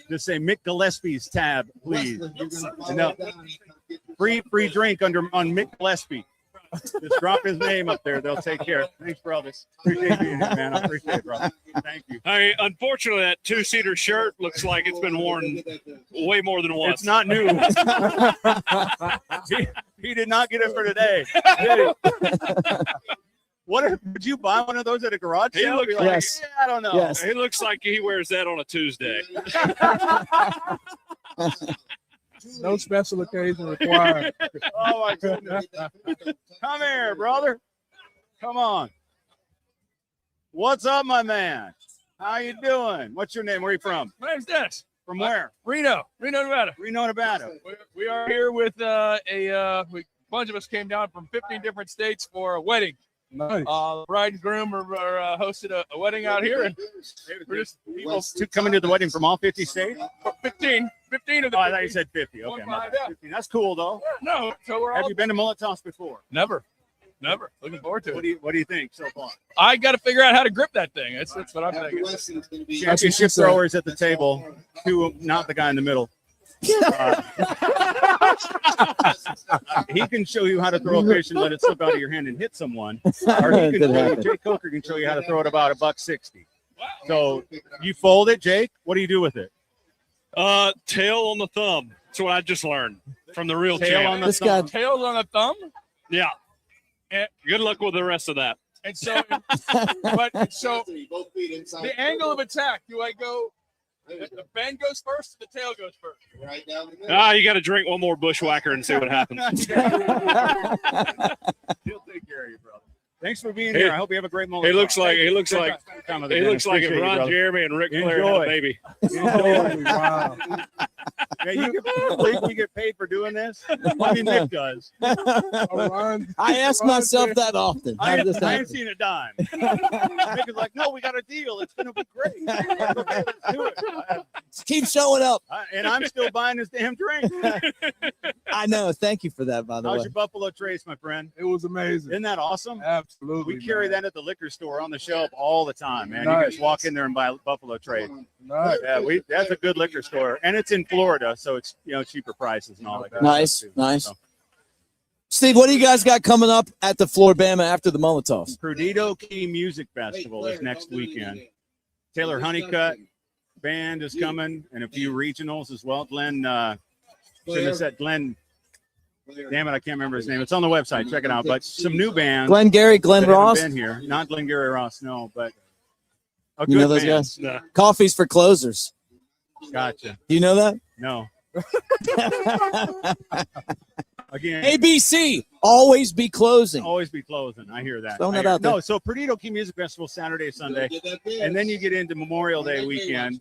just say Mick Gillespie's tab, please. No, free drink on Mick Gillespie. Just drop his name up there. They'll take care. Thanks, brothers. Appreciate being here, man. I appreciate it, brother. Thank you. Unfortunately, that 2-seater shirt looks like it's been worn way more than once. It's not new. he did not get it for today. Would you buy one of those at a garage sale? Looks like, Yes. I don't know. Yes. It looks like he wears that on a Tuesday. No special occasion required. Oh my goodness. Come here, brother. Come on. What's up, my man? How you doing? What's your name? Where are you from? My name's Dennis. From where? Reno, Nevada. Reno, Nevada. We are here with a bunch of us came down from 15 different states for a wedding. Nice. The bride and groom are hosted a wedding out here, and we're just People coming to the wedding from all 50 states? 15 of them. Oh, I thought you said 50. Okay, my bad. 50. That's cool, though. No, so we're Have all you been to Mullet Toss before? never. Looking forward to it. What do you think so far? I got to figure out how to grip that thing. That's what I'm thinking. Championship throwers at the table. Two, not the guy in the middle. He can show you how to throw a fish and let it slip out of your hand and hit someone. Or he can Jake Coker can show you how to throw it about $1.60. So you fold it, Jake. What do you do with it? Tail on the thumb. That's what I just learned from the real Tail champ. on the This thumb. guy. Tails on a thumb. Yeah. And, Good luck with the rest of that. and so, the angle of attack. Do I go? The bend goes first. Or the tail goes first. Right down the middle. You got to drink one more bushwhacker and see what happens. He'll take care of you, brother. Thanks for being here. I hope you have a great moment. He looks like if Ron Jeremy and Ric Flair had a baby. Wow. Yeah, you get paid for doing this. I mean, Nick does. I ask myself that often. I How does this ain't happen? seen a dime. Nick is like, no, we got a deal. It's gonna be great. Okay, let's do it. Keep showing up. And I'm still buying this damn drink. I know. Thank you for that, by the How's way. your Buffalo Trace, my friend? It was amazing. Isn't that awesome? Absolutely. We carry that at the liquor store on the shelf all the time, man. You Nice. just walk in there and buy Buffalo Trace. Nice. Yeah, that's a good liquor store, and it's in Florida, so it's cheaper prices and all that. Kind Nice, of stuff nice. So. Steve, what do you guys got coming up at the Flora-Bama after the Mullet Toss? Perdido Key Music Festival is next weekend. Taylor Honeycutt band is coming, and a few regionals as well. Glenn, shouldn't have said Glenn. Damn it, I can't remember his name. It's on the website. Check it out. But some new bands. Glenn Gary, Glenn that haven't Ross. been here. Not Glenn Gary Ross, no, but a You know good those band. guys? No. Coffee's for closers. Gotcha. Do you know that? No. Again, ABC, always be closing. always be closing. I hear that. Throwing I that hear- out there. No, so Perdido Key Music Festival Saturday, Sunday, and then you get into Memorial Day weekend,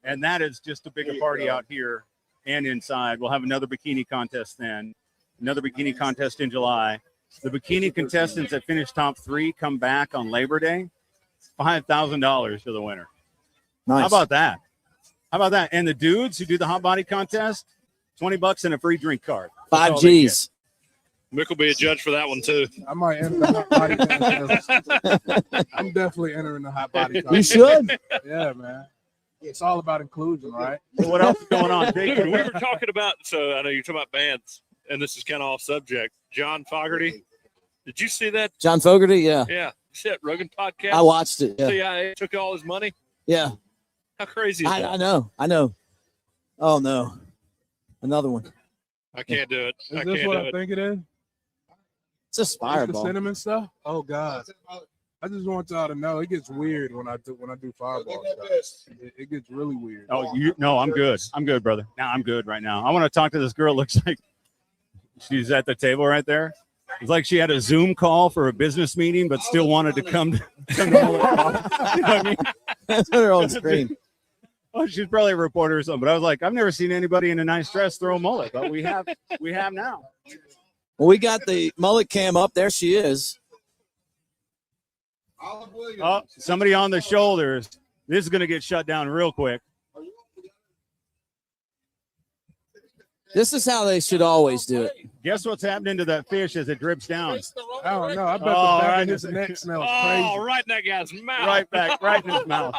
and that is just a bigger party out here and inside. We'll have another bikini contest then, another bikini contest in July. The bikini contestants that finish top 3 come back on Labor Day. $5,000 to the winner. Nice. How about that? How about that? And the dudes who do the hot body contest, $20 and a free drink card. That's 5 all they G's. Mick will be a judge for that one too. I might enter the hot body contest. I'm definitely entering the hot body contest. You should. Yeah, man. It's all about inclusion, right? So what else is going on? Dude, we were talking about, so I know you're talking about bands, and this is kind of off subject. John Fogerty. Did you see that? John Fogerty, yeah. Yeah. See that Rogan podcast? I watched it. Yeah. CIA took all his money. Yeah. How crazy is that? I know. Oh, no. Another one. I can't do it. Is I this can't what do I it. think it is? It's a It's the fireball. cinnamon stuff? Oh, God. I just want y'all to know it gets weird when I do fireball stuff. It gets really weird. Oh, no, I'm good. I'm good, brother. No, I'm good right now. I want to talk to this girl. Looks like she's at the table right there. It's like she had a Zoom call for a business meeting, but still wanted to come to Mullet Toss. You know what I mean? That's what they're on screen. Oh, she's probably a reporter or something. But I was like, I've never seen anybody in a nice dress throw a mullet, but we have now. Well, we got the mullet cam up. There she is. Oh, somebody on the shoulders. This is going to get shut down real quick. This is how they should always do it. Guess what's happening to that fish as it drips down? I don't know. I bet Oh, the back right. of his neck smells Oh, crazy. right in that guy's mouth. Right back, right in his mouth.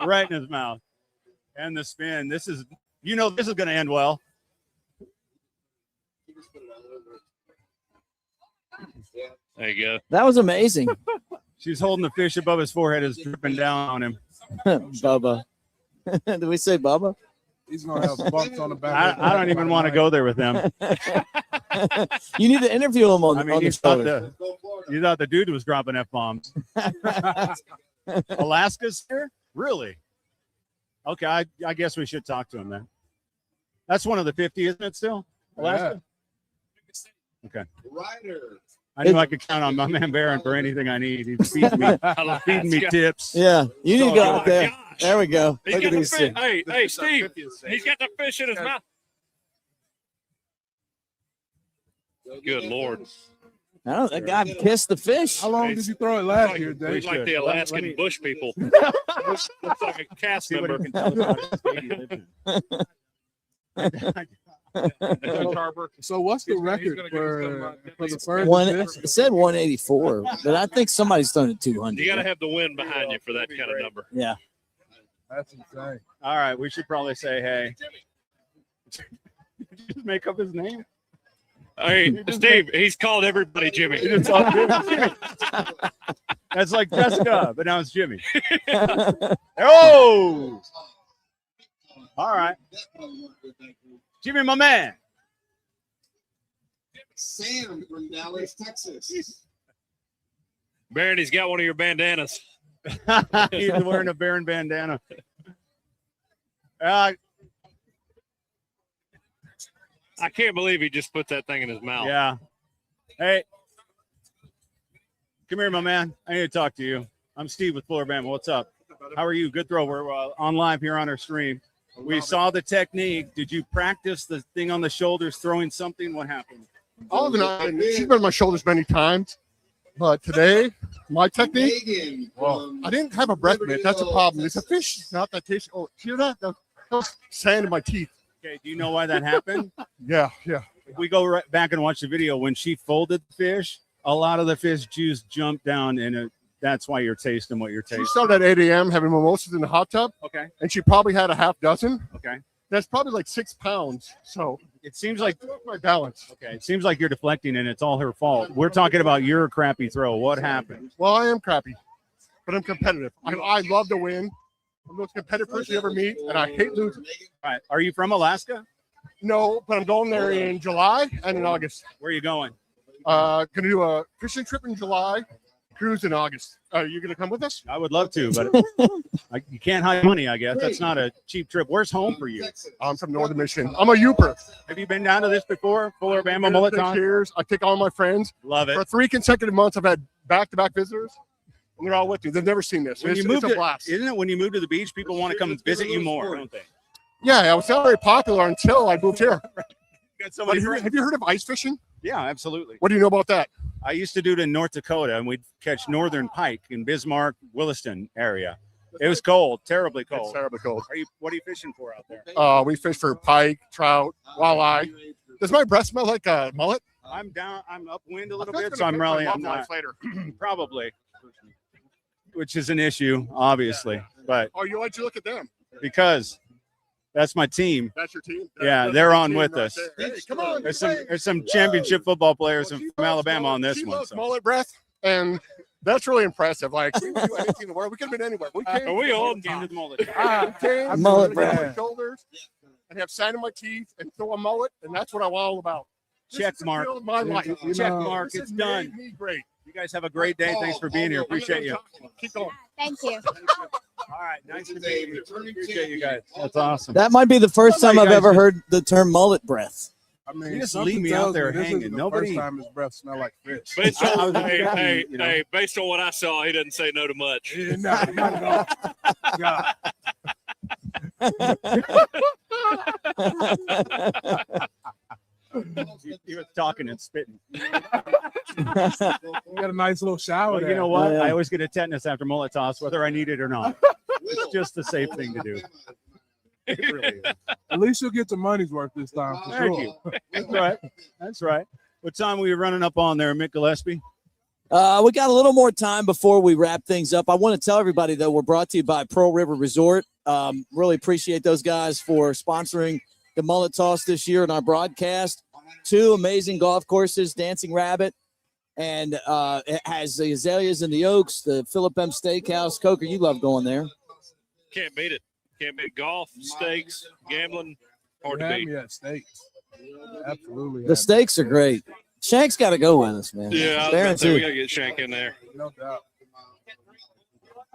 Right in his mouth. And the spin. This is going to end well. There you go. That was amazing. She's holding the fish above his forehead, is dripping down on him. Bubba. Did we say Bubba? He's gonna have bumps on the back. I don't even want to go there with them. You need to interview him on, I mean, on the you thought shoulder. the dude was dropping F-bombs. Alaska's here? Really? Okay, I guess we should talk to him then. That's one of the 50, isn't it still? Alaska? Okay. Ryder. I knew I could count on my man Barron for anything I need. He's feeding me tips. Yeah, you need to go Oh, out there. my gosh. There we go. He's Look got at the these fish. two. Hey, Steve. He's got the fish in his mouth. Good Lord. Oh, that guy kissed the fish. How long did you throw it last year, Dave? He's like the Alaskan bush people. Looks like a cast See what he member. can tell us about his baby living. So what's the record for the first? It said 184, but I think somebody's thrown it 200. You got to have the wind behind you for that kind of number. Yeah. That's insane. All right, we should probably say, hey. Did you just make up his name? Hey, Steve, he's called everybody Jimmy. He just called Jimmy. That's like Jessica, but now it's Jimmy. Oh! All right. Jimmy, my man. Sam from Dallas, Texas. Barron, he's got one of your bandanas. He's wearing a Baron bandana. I can't believe he just put that thing in his mouth. Yeah. Hey. Come here, my man. I need to talk to you. I'm Steve with Flora-Bama. What's up? How are you? Good throw. We're on live here on our stream. We saw the technique. Did you practice the thing on the shoulders, throwing something? What happened? Olive and I, she's been on my shoulders many times, but today, my technique, well, I didn't have a breath mint. That's a problem. It's a fish, not that tasty. Oh, hear that? That was sand in my teeth. Okay, do you know why that happened? Yeah. If we go right back and watch the video, when she folded the fish, a lot of the fish juice jumped down, and that's why you're tasting what you're tasting. She started at 8 a.m. having mimosas in the hot tub. Okay. And she probably had a half dozen. Okay. That's probably like 6 pounds. So it seems like my balance. Okay. It seems like you're deflecting, and it's all her fault. We're talking about your crappy throw. What happened? Well, I am crappy, but I'm competitive. I love to win. I'm the most competitive person you ever meet, and I hate losing. All right. Are you from Alaska? No, but I'm going there in July and in August. Where are you going? Gonna do a fishing trip in July, cruise in August. Are you gonna come with us? I would love to, but you can't hide money, I guess. That's not a cheap trip. Where's home for you? I'm from Northern Michigan. I'm a Youper. Have you been down to this before? Flora-Bama, Mullet Toss? Years. I take all my friends. Love it. For 3 consecutive months, I've had back-to-back visitors, and they're all with me. They've never seen this. When It's you a blast. isn't it when you move to the beach, people want to come visit you more, don't they? Yeah, I was not very popular until I moved here. Got so But many have you heard of ice fishing? Yeah, absolutely. What do you know about that? I used to do it in North Dakota, and we'd catch northern pike in Bismarck, Williston area. It was cold, terribly cold. It's terribly cold. What are you fishing for out there? We fish for pike, trout, walleye. Does my breath smell like a mullet? I'm upwind a little bit, so I'm not later. Probably, which is an issue, obviously. But why'd you look at them? Because that's my team. That's your team? Yeah, they're on with us. Hey, come on. There's some championship football players from Alabama on this She one. loves So. mullet breath, and that's really impressive. Like, we can do anything in the world. We could have been anywhere. We came. We all came to the mullet. Mullet breath. breath. My shoulders, and have sand in my teeth, and throw a mullet, and that's what I'm all about. Check mark. My life. Check mark. This It's has done. made me great. You guys have a great day. Thanks for being here. Appreciate you. Keep going. Thank you. All right, nice to meet you. Appreciate you guys. That's awesome. That might be the first time I've ever heard the term mullet breath. I mean, You just something leave me tells out there this hanging. isn't the Nobody- First time his breath smell like fish. Based on, hey, hey, based on what I saw, he doesn't say no to much. Yeah, not at all. God. You were talking and spitting. You got a nice little shower. Well, you know what? I always get a tetanus after mullet toss, whether I need it or not. It's just the safe thing to do. It really is. At least you'll get your money's worth this time. For Thank sure. you. That's right. That's right. What time were you running up on there, Mick Gillespie? We got a little more time before we wrap things up. I want to tell everybody, though, we're brought to you by Pearl River Resort. Really appreciate those guys for sponsoring the Mullet Toss this year in our broadcast. 2 amazing golf courses, Dancing Rabbit, and it has the Azaleas and the Oaks, the Philip M. Steakhouse. Coker, you love going there. Can't beat it. Can't beat golf, steaks, gambling. Hard to Have beat. me at steaks. Absolutely. The steaks are great. Shank's got to go with us, man. Yeah, I was Baron about to say, we too. got to get Shank in there. No doubt.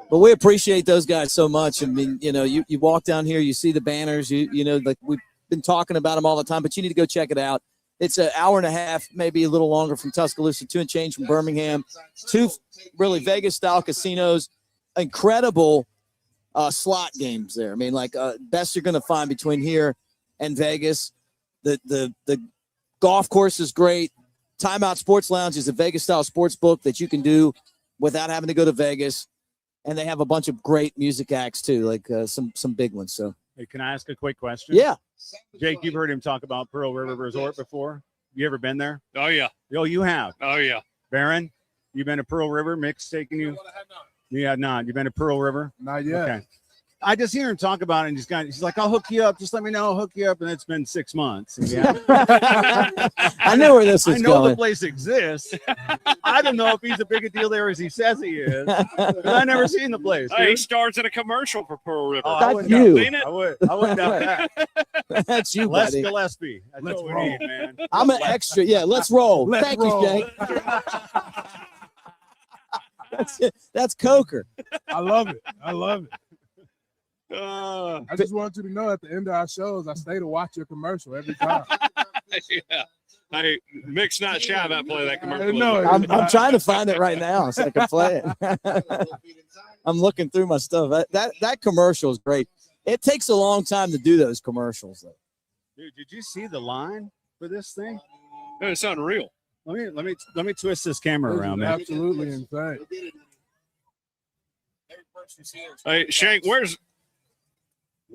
But we appreciate those guys so much. I mean, you walk down here, you see the banners, like we've been talking about them all the time, but you need to go check it out. It's an hour and a half, maybe a little longer from Tuscaloosa, 2 and change from Birmingham. 2 really Vegas-style casinos, incredible slot games there. I mean, like best you're going to find between here and Vegas. The golf course is great. Timeout Sports Lounge is a Vegas-style sports book that you can do without having to go to Vegas. And they have a bunch of great music acts, too, like some big ones. So, Hey, can I ask a quick question? yeah. Jake, you've heard him talk about Pearl River Resort before. You ever been there? Oh, yeah. Oh, you have. Oh, yeah. Baron, you been to Pearl River? Mick's taking you? You have not. You been to Pearl River? Not yet. Okay. I just hear him talk about it, and he's like, I'll hook you up. Just let me know. I'll hook you up. And it's been 6 months. And yeah. I knew where this was I know going. the place exists. I don't know if he's a big a deal there as he says he is. But I never seen the place. Hey, he stars in a commercial for Pearl River. I That's wouldn't you. doubt- Seen it? I wouldn't doubt that. That's you, Les buddy. Gillespie. That's Let's what we roll. need, man. I'm an extra. Yeah, let's roll. Let's Thank roll. you, Jake. That's Coker. I love it. I love it. Uh, I just want you to know at the end of our shows, I stay to watch your commercial every time. yeah. Hey, Mick's not shy about playing that commercial. No, I'm trying to find it right now so I can play it. I'm looking through my stuff. That commercial is great. It takes a long time to do those commercials, though. Dude, did you see the line for this thing? It's unreal. Let me twist this camera around, man. Absolutely insane. Hey, Shank, where's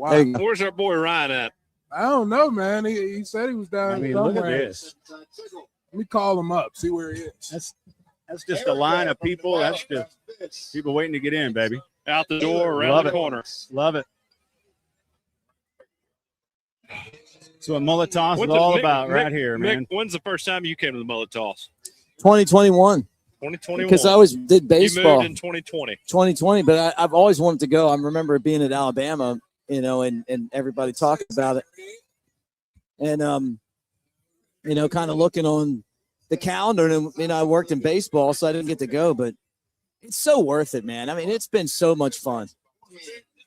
our boy Ryan at? I don't know, man. He said he was down I mean, somewhere. look at this. Let me call him up, see where he is. That's just a line of people. That's just people waiting to get in, baby. Out the door, around Love the it. corner. Love it. That's what Mullet Toss is When's all Mick- about right Mick- here, Mick, man. when's the first time you came to the Mullet Toss? 2021. 2021. Because I always did baseball. You moved in 2020. 2020, but I've always wanted to go. I remember being at Alabama, and everybody talking about it. And, kind of looking on the calendar, and, I worked in baseball, so I didn't get to go, but it's so worth it, man. I mean, it's been so much fun.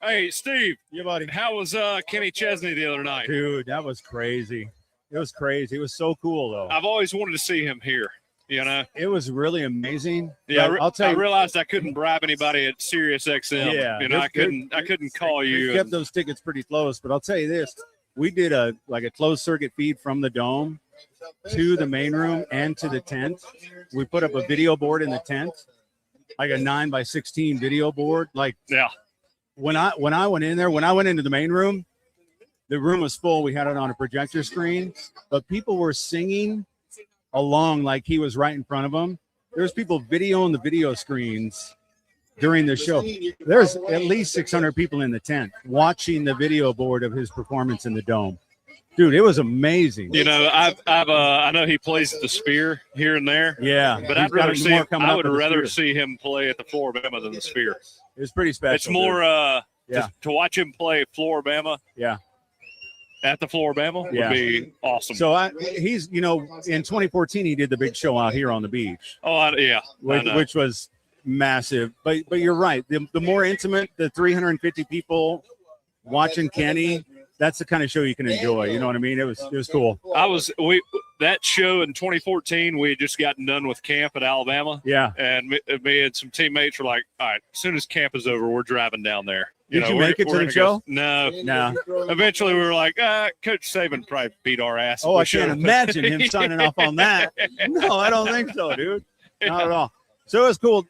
Hey, Steve. Yeah, buddy. How was Kenny Chesney the other night? Dude, that was crazy. It was crazy. It was so cool, though. I've always wanted to see him here. It was really amazing. Yeah, I'll tell I you. realized I couldn't bribe anybody at Sirius XM. Yeah, I couldn't call you. We kept those tickets pretty close, but I'll tell you this: we did a closed circuit feed from the dome to the main room and to the tent. We put up a video board in the tent, like a 9x16 video board. When I went in there, when I went into the main room, the room was full. We had it on a projector screen, but people were singing along like he was right in front of them. There's people videoing the video screens during the show. There's at least 600 people in the tent watching the video board of his performance in the dome. Dude, it was amazing. I know he plays at the Sphere here and there. Yeah, but he's got more coming I up would at the rather Sphere. see him play at the Flora-Bama than the Sphere. It's pretty special. It's more yeah. to watch him play Flora-Bama. Yeah. At the Flora-Bama would be awesome. So he's in 2014 he did the big show out here on the beach. Oh which was massive. But you're right. The more intimate, the 350 people watching Kenny, that's the kind of show you can enjoy. You know what I mean? It was cool. That show in 2014, we had just gotten done with camp at Alabama. Yeah. And me and some teammates were like, all right, as soon as camp is over, we're driving down there. Did you make it to the show? No. No. Eventually, we were like, Coach Saban probably beat our ass. Oh, I can't imagine him signing off on that. No, I don't think so, dude. Not at all. So it was cool.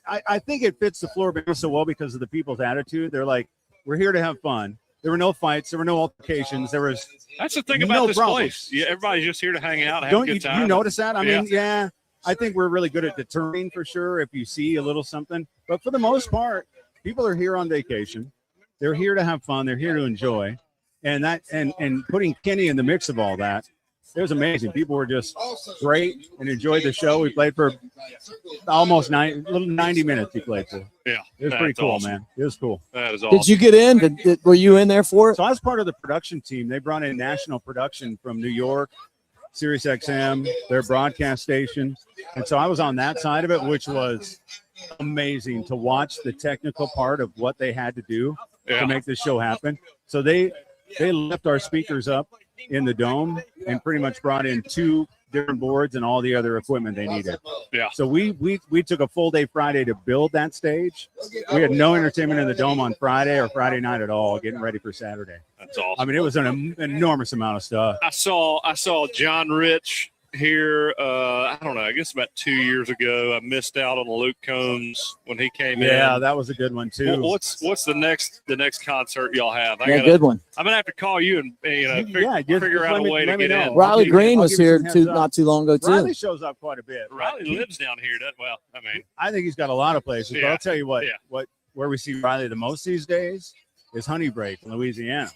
I think it fits the Flora-Bama so well because of the people's attitude. They're like, we're here to have fun. There were no fights. There were no altercations. That's the thing about this place. Yeah, everybody's just here to hang out, and have a good time. You notice that? I mean, yeah, I think we're really good at deterring for sure if you see a little something. But for the most part, people are here on vacation. They're here to have fun. They're here to enjoy. And putting Kenny in the mix of all that, it was amazing. People were just great and enjoyed the show. We played for almost 90 minutes. He played for. Yeah, it was pretty cool, awesome. man. It was cool. That is awesome. Did you get in? Were you in there for it? So I was part of the production team. They brought in national production from New York, Sirius XM, their broadcast station, and so I was on that side of it, which was amazing to watch the technical part of what they had to do to make this show happen. So they left our speakers up in the dome and pretty much brought in 2 different boards and all the other equipment they needed. Yeah. So we took a full day Friday to build that stage. We had no entertainment in the dome on Friday or Friday night at all, getting ready for Saturday. That's awesome. I mean, it was an enormous amount of stuff. I saw John Rich here. I don't know. I guess about 2 years ago. I missed out on Luke Combs when he came in. Yeah, that was a good one too. What's the next concert y'all have? Good one. I'm gonna have to call you and figure out a way to get in. Riley Green was here not too long ago too. Riley shows up quite a bit. Riley lives down here. I think he's got a lot of places. But I'll tell you what. Where we see Riley the most these days is Honey Break in Louisiana.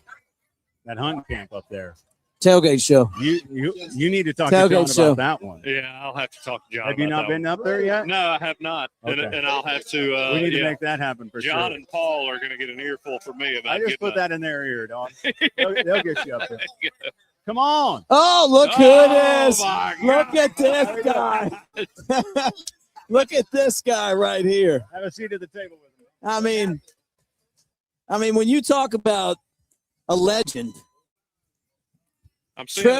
That hunt camp up there. Tailgate show. You need to talk to John about that one. Yeah, I'll have to talk to John. Have you not been up there yet? No, I have not. Okay. And I'll have to. We need to make that happen for sure. John and Paul are going to get an earful from me about. I just put that in their ear, dog. They'll get you up there. Come on. Oh, look who it is. My look at this guy. Look at this guy right here. Have a seat at the table with me. I mean, when you talk about a legend.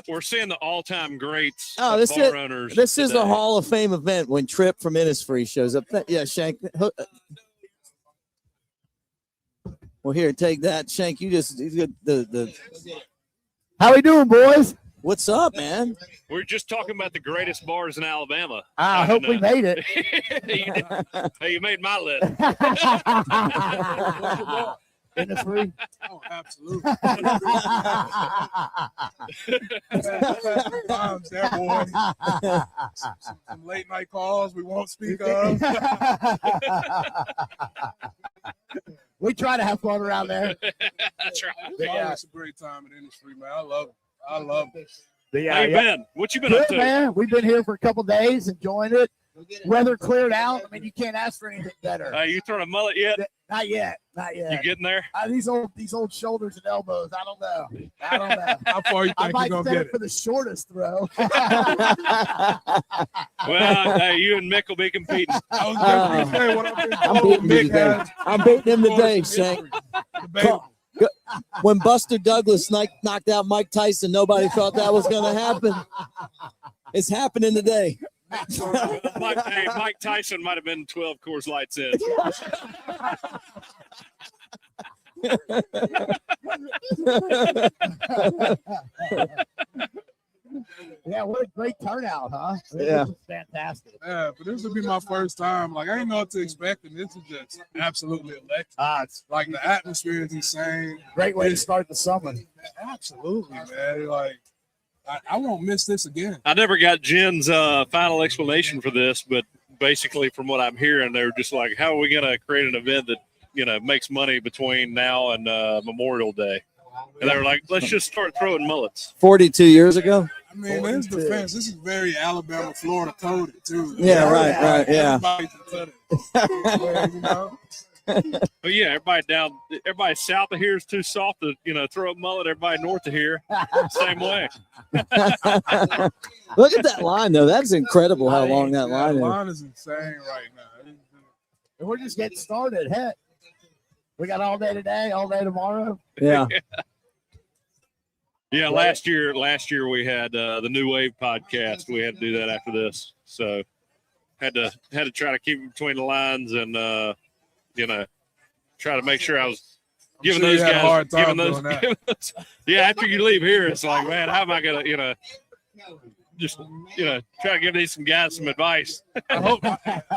We're seeing the all-time greats. Oh, of this bar is owners this is the today. Hall of Fame event when Tripp from Innisfree shows up. Yeah, Shank. Well, here, take that, Shank. You just the. How we doing, boys? What's up, man? We're just talking about the greatest bars in Alabama. I hope we made it. Hey, you made my list. Innisfree. Oh, absolutely. Times there, boy. Some late night calls we won't speak of. We try to have fun around there. That's right. It's always a great time in industry, man. I love it. I love it. How you been? What you been Good, up to? man. We've been here for a couple days, enjoying it. Weather cleared out. I mean, you can't ask for anything better. You throwing a mullet yet? Not yet. Not yet. You getting there? These old shoulders and elbows. I don't know. How far you I think might you're gonna settle get it? for the shortest throw. Well, hey, you and Mick will be competing. I was going to say what I've been I'm told. beating him Mick today. has I'm beating him for today, some Shank. history. Debatable. When Buster Douglas knocked out Mike Tyson, nobody thought that was going to happen. It's happening today. Mike Tyson might have been 12 Coors Lights in. Yeah, what a great turnout, huh? Yeah. This is fantastic. Yeah, but this will be my first time. Like, I didn't know what to expect, and this is just absolutely electric. It's Like, the atmosphere is insane. great way to start the summer. Absolutely, man. Like, I won't miss this again. I never got Jen's final explanation for this, but basically from what I'm hearing, they're just like, how are we going to create an event that, makes money between now and Memorial Day? And they were like, let's just start throwing mullets. 42 years ago. I mean, in his defense, this is very Alabama, Florida coded, too. Yeah, right, yeah. Everybody's included. You know? But yeah, everybody south of here is too soft to, throw a mullet. Everybody north of here, same way. Look at that line, though. That's incredible how long that line The is. line is insane right now. And we're just getting started. Heck, we got all day today, all day tomorrow. Yeah. Yeah, last year we had the New Wave podcast. We had to do that after this, so had to try to keep it between the lines and try to make sure I was giving sure those you had a guys hard time giving those. doing that. Yeah, after you leave here, it's like, man, how am I gonna just try to give these some guys some advice? I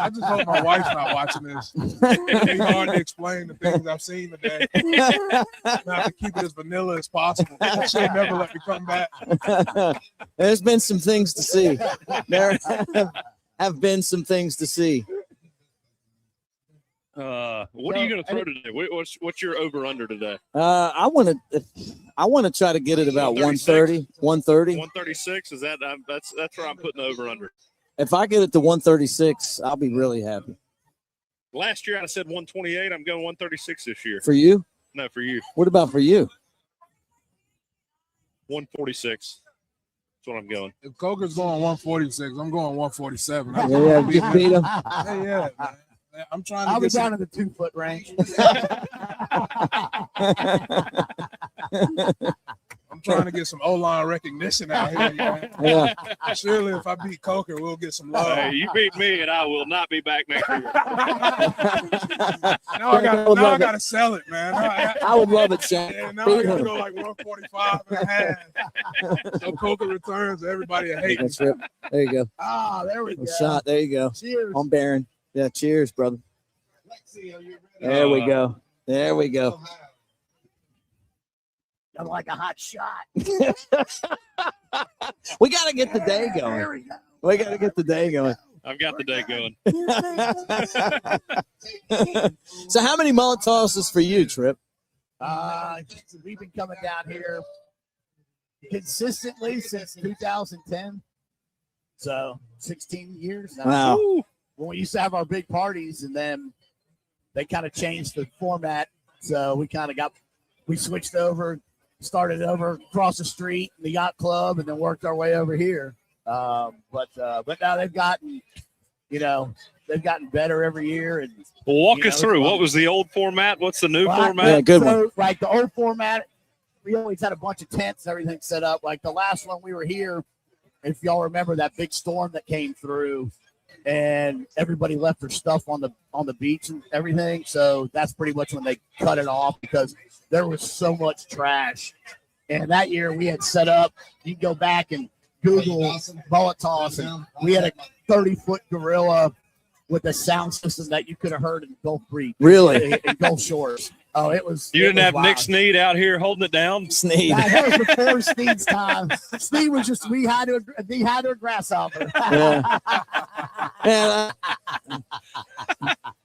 just hope my wife's not watching this. It's hard to explain the things I've seen today. I have to keep it as vanilla as possible. She'll never let me come back. There's been some things to see. There have been some things to see. What are you going to throw today? What's your over under today? I want to try to get it about 130. 130. 136 is that? That's where I'm putting the over under. If I get it to 136, I'll be really happy. Last year I said 128. I'm going 136 this year. For you? No, for you. What about for you? 146. That's what I'm going. If Coker's going 146, I'm going 147. Yeah, just beat him. Hey, yeah, man. I'm trying to I'll be get some, down in the 2-foot range. I'm trying to get some O-line recognition out here. Man. Yeah. Surely if I beat Coker, we'll get some love. Hey, you beat me, and I will not be back next year. Now I got to sell it, man. I would love it, Shaq. Yeah, now I got to go like 145 and a half. So Coker returns, everybody a hate. That's it. There you go. Ah, there we go. A shot. There you go. Cheers. On Barron. Yeah, cheers, brother. There we go. There we go. I'm like a hot shot. We got to get the day going. There we go. We got to get the day going. I've got the day going. So how many mullet tosses for you, Tripp? We've been coming down here consistently since 2010. So 16 years now. Wow. When we used to have our big parties, and then they kind of changed the format. So we switched over, started over across the street in the yacht club, and then worked our way over here. But now they've gotten better every year. And Well, walk us through. What was the old format? What's the new format? Yeah, good one. So, like the old format, we always had a bunch of tents and everything set up. Like the last one we were here, if y'all remember that big storm that came through, and everybody left their stuff on the beach and everything. So that's pretty much when they cut it off because there was so much trash. And that year we had set up. You can go back and Google Mullet Toss, and we had a 30-foot gorilla with a sound system that you could have heard in Gulf Creek. Really? In Gulf Shores. Oh, it was. You didn't have wild. Nick Sneed out here holding it down? Sneed. Yeah, that was before Sneed's time. Sneed was just we had a grasshopper. Yeah. Man,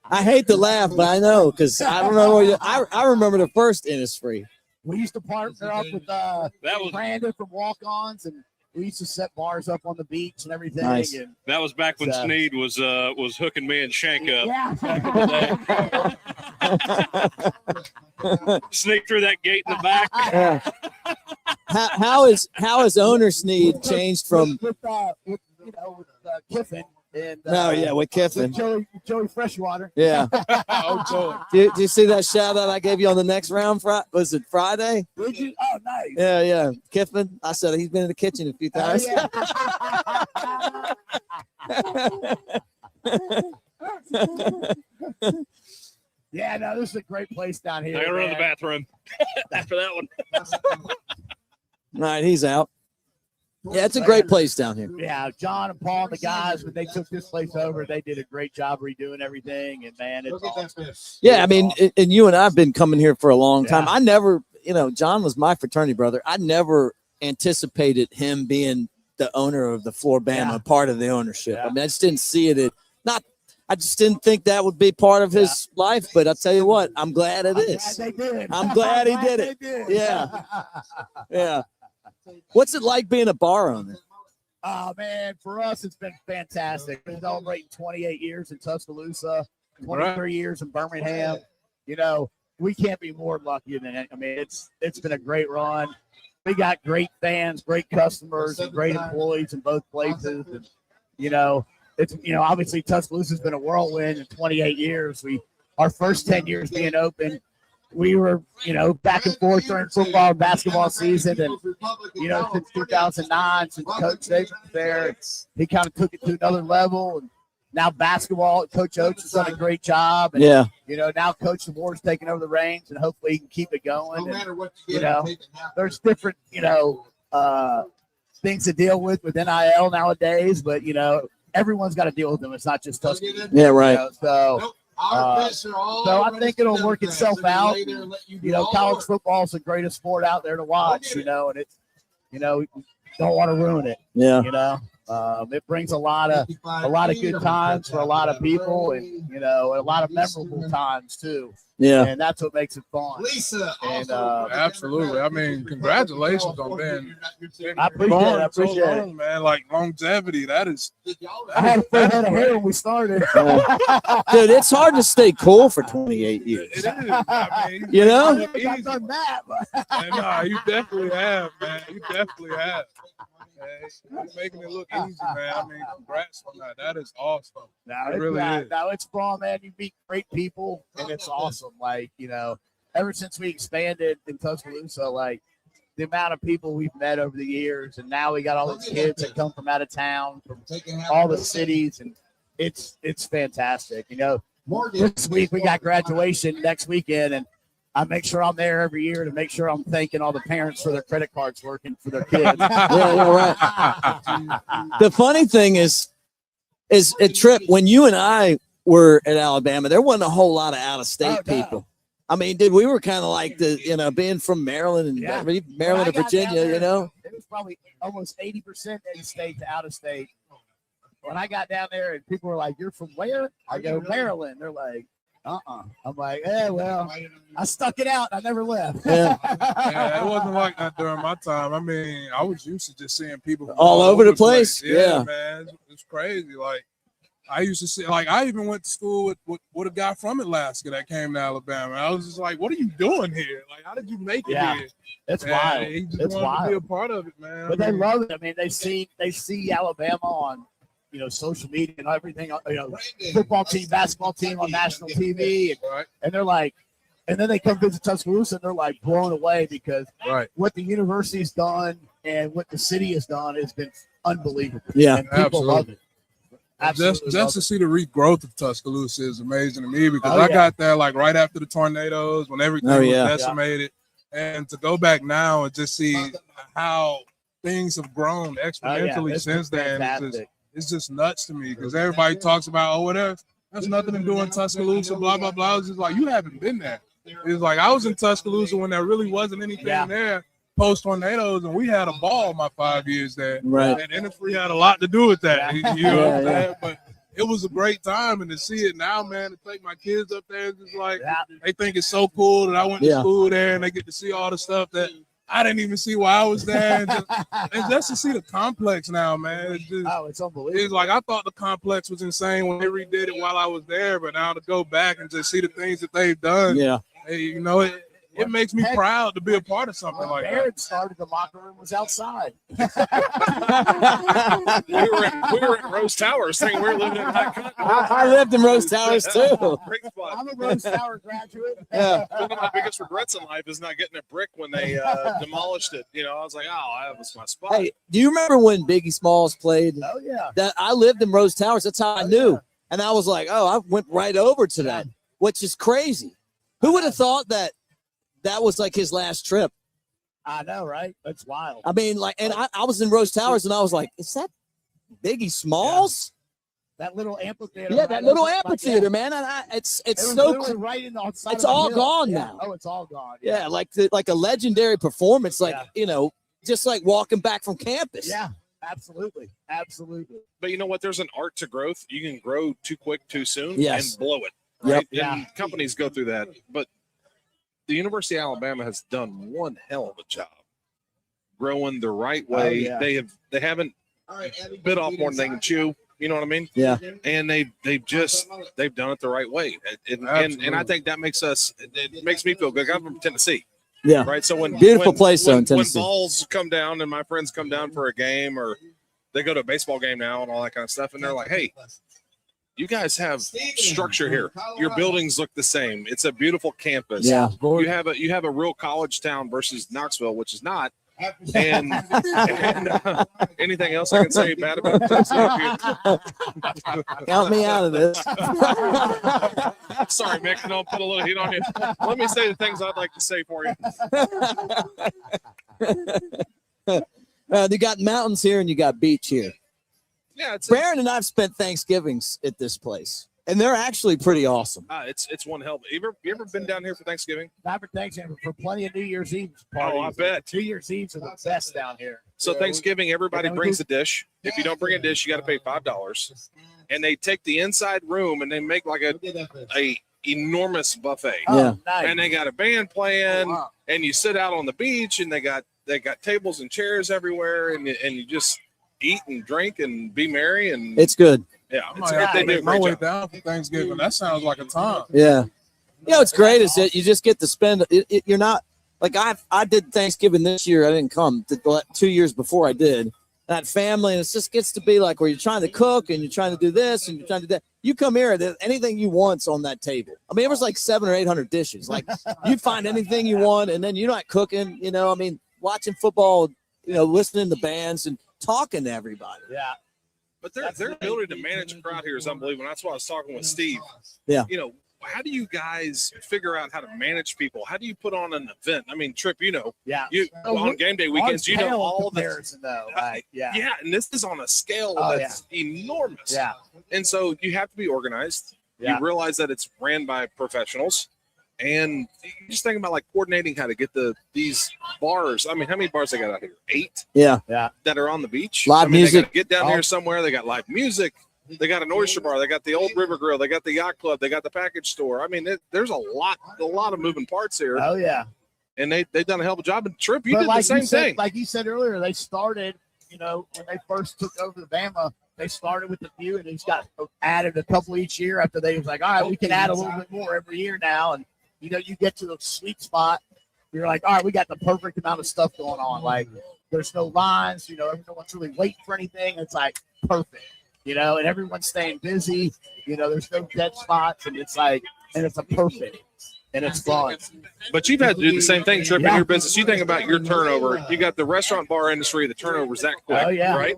I hate to laugh, but I know because I remember I remember the first Innisfree. We used to partner up with Brandon from Walk-Ons, and we used to set bars up on the beach and everything. Nice. And That was back when Sneed was hooking me and Shank up. yeah. Sneak through that gate in the back. Yeah. How is owner Sneed changed from? with Kiffin and with Kiffin. Joey Freshwater. Yeah. Oh, Joey. Did you see that shout out I gave you on the next round? Was it Friday? Did you? Oh, nice. Yeah. Kiffin. I said he's been in the kitchen a few times. Yeah, no, this is a great place down here. I gotta run to man. the bathroom after that one. All right, he's out. Yeah, it's a great place down here. Yeah, John and Paul and the guys, when they took this place over, they did a great job redoing everything. And man, it's awesome. Yeah, I mean, and you and I have been coming here for a long time. Yeah. I never, John was my fraternity brother. I never anticipated him being the owner of the Flora-Bama, part of the ownership. Yeah. I mean, I just didn't see it. I just didn't think that would be part of his life. But I'll tell you what, I'm glad it is. Glad they did. I'm glad he did it. Yeah. Yeah. What's it like being a bar owner? Oh, man, for us, it's been fantastic. We're celebrating 28 years in Tuscaloosa, 23 years in Birmingham. We can't be more lucky than it. I mean, it's been a great run. We got great fans, great customers, and great employees in both places. And, it's obviously Tuscaloosa's been a whirlwind in 28 years. Our first 10 years being open, we were, back and forth during football and basketball season. And, since 2009, since Coach Davis was there, he kind of took it to another level. And now basketball, Coach Oates has done a great job. And, now Coach DeMoore's taking over the reins, and hopefully he can keep it going. No matter what There's different, things to deal with NIL nowadays, but, everyone's got to deal with them. It's not just Tuscaloosa. Yeah, right. So I think it'll work itself out. College football is the greatest sport out there to watch, and it's, don't want to ruin it. Yeah. It brings a lot of good times for a lot of people, and a lot of memorable times too. Yeah. And that's what makes it fun. Lisa, and Absolutely. I mean, congratulations on being. I appreciate it. Man. Like longevity, that is. I had a full head of hair when we started. Dude, it's hard to stay cool for 28 years. It is. I mean, I've done that. No, you definitely have, man. You definitely have. You're making it look easy, man. I mean, congrats on that. That is awesome. It really is. No, it's fun, man. You meet great people, and it's awesome. Like, ever since we expanded in Tuscaloosa, like the amount of people we've met over the years, and now we got all these kids that come from out of town, from all the cities, and it's fantastic. This week we got graduation next weekend, and I make sure I'm there every year to make sure I'm thanking all the parents for their credit cards working for their kids. Right. The funny thing is Trip, when you and I were at Alabama, there wasn't a whole lot of out-of-state people. I mean, we were kind of like being from Maryland and Maryland and Virginia, It was probably almost 80% in-state to out-of-state. When I got down there and people were like, "You're from where?" I go, "Maryland." They're like, I'm like, well, I stuck it out. I never left. Yeah, it wasn't like that during my time. I mean, I was used to just seeing people from all over the place. Yeah, man, it's crazy. Like, I used to see, I even went to school with a guy from Alaska that came to Alabama. I was just like, what are you doing here? Like, how did you make it here? It's wild. He just It's wanted wild. to be a part of it, man. But they love it. I mean, they see Alabama on, social media and everything, football team, basketball team on national TV. And they're like, And then they come visit Tuscaloosa and they're like blown away because what the university's done and what the city has done has been unbelievable. Yeah, and people love it. Just to see the regrowth of Tuscaloosa is amazing to me because Oh, I yeah. got there like right after the tornadoes when everything was decimated, and to go back now and just see how things have grown exponentially It's since then fantastic. it's just nuts to me because everybody talks about that's nothing to do in Tuscaloosa, blah blah blah. It's just like you haven't been there. It's like I was in Tuscaloosa when there really wasn't anything there post tornadoes, and we had a ball my 5 years there. Right. And Interstate had a lot to do with that. You know what I'm Yeah, saying? But it was a great time, and to see it now, man, to take my kids up there, it's just like they think it's so cool that I went to school there, and they get to see all the stuff that I didn't even see while I was there. And just to see the complex now, man. It's just, it's unbelievable. It's like I thought the complex was insane when they redid it while I was there, but now to go back and just see the things that they've done, you know, it makes me proud to be a part of something like that. Barrett started, the locker room was outside. we were at Rose Towers thinking we were living in that. I lived in Rose Towers too. I'm a Rose Tower graduate. Yeah. One of my biggest regrets in life is not getting a brick when they demolished it. You know, I was like, oh, that was my spot. Hey, do you remember when Biggie Smalls played? Oh yeah. That I lived in Rose Towers. That's how I knew. And I was like, oh, I went right over to that, which is crazy. Who would have thought that was like his last trip? I know, right? That's wild. I mean, like, and I was in Rose Towers, and I was like, is that Biggie Smalls? That little amphitheater. Yeah, that little amphitheater, man. And it's so right in the it's all gone now. Oh, it's all gone. Yeah, like a legendary performance, like you know, just like walking back from campus. Yeah, absolutely, absolutely. But you know what? There's an art to growth. You can grow too quick, too soon, Yes. and blow it. Right? And companies go through that. But the University of Alabama has done one hell of a job growing the right way. They haven't bit off more than they can chew. You know what I mean? Yeah. And they've done it the right way. And I think that makes me feel good. I'm from Tennessee. Yeah. Right. So when Beautiful place though in when Tennessee. balls come down and my friends come down for a game or they go to a baseball game now and all that kind of stuff, and they're like, hey, you guys have structure here. Your buildings look the same. It's a beautiful campus. Yeah. You have a real college town versus Knoxville, which is not. And anything else I can say bad about Tennessee? Count me out of this. Sorry, Mick. Don't put a little heat on you. Let me say the things I'd like to say for you. You got mountains here and you got beach here. Yeah, Baron and I've spent Thanksgivings at this place, and they're actually pretty awesome. It's one hell. You ever been down here for Thanksgiving? Not for Thanksgiving, for plenty of New Year's Eve parties. Oh, I bet. New Year's Eves are the best down here. So Thanksgiving, everybody brings a dish. If you don't bring a dish, you got to pay $5. And they take the inside room and they make like a enormous buffet. Yeah. And they got a band playing, and you sit out on the beach, and they got tables and chairs everywhere, and you just eat and drink and be merry, and It's good. yeah, They do a make my great way job. down for Thanksgiving. That sounds like a time. Yeah. You know, what's great is that you just get to spend it. You're not like I did Thanksgiving this year. I didn't come 2 years before I did. That family, and it just gets to be like where you're trying to cook and you're trying to do this and you're trying to do that. You come here, anything you want's on that table. I mean, it was like 700 or 800 dishes. Like you'd find anything you want, and then you're not cooking. You know, I mean, watching football. You know, listening to bands and talking to everybody. Yeah. But their ability to manage a crowd here is unbelievable. That's why I was talking with Steve. Yeah. You know, how do you guys figure out how to manage people? How do you put on an event? I mean, Trip, you know, on game day weekends, you know all the yeah, and this is on a scale that's enormous. Yeah. And so you have to be organized. Yeah. You realize that it's ran by professionals. And you just think about like coordinating how to get these bars. I mean, how many bars they got out here? 8? Yeah. That are on the beach. Live music. They gotta get down here somewhere. They got live music. They got an oyster bar. They got the Old River Grill. They got the yacht club. They got the package store. I mean, there's a lot of moving parts here. Oh yeah. And they've done a hell of a job. And Trip, you But did like the same you said, thing. Like you said earlier, they started, you know, when they first took over the Bama, they started with a few, and he's got added a couple each year after they was like, all right, we can add a little bit more every year now. And, you know, you get to the sweet spot. You're like, all right, we got the perfect amount of stuff going on. Like, there's no lines. You know, no one's really waiting for anything. It's like perfect, you know, and everyone's staying busy. You know, there's no dead spots, and it's like, and it's a perfect. and it's fun. But you've had to do the same thing, Trip, in your business. You think about your turnover. You got the restaurant bar industry, the turnover's that quick, right?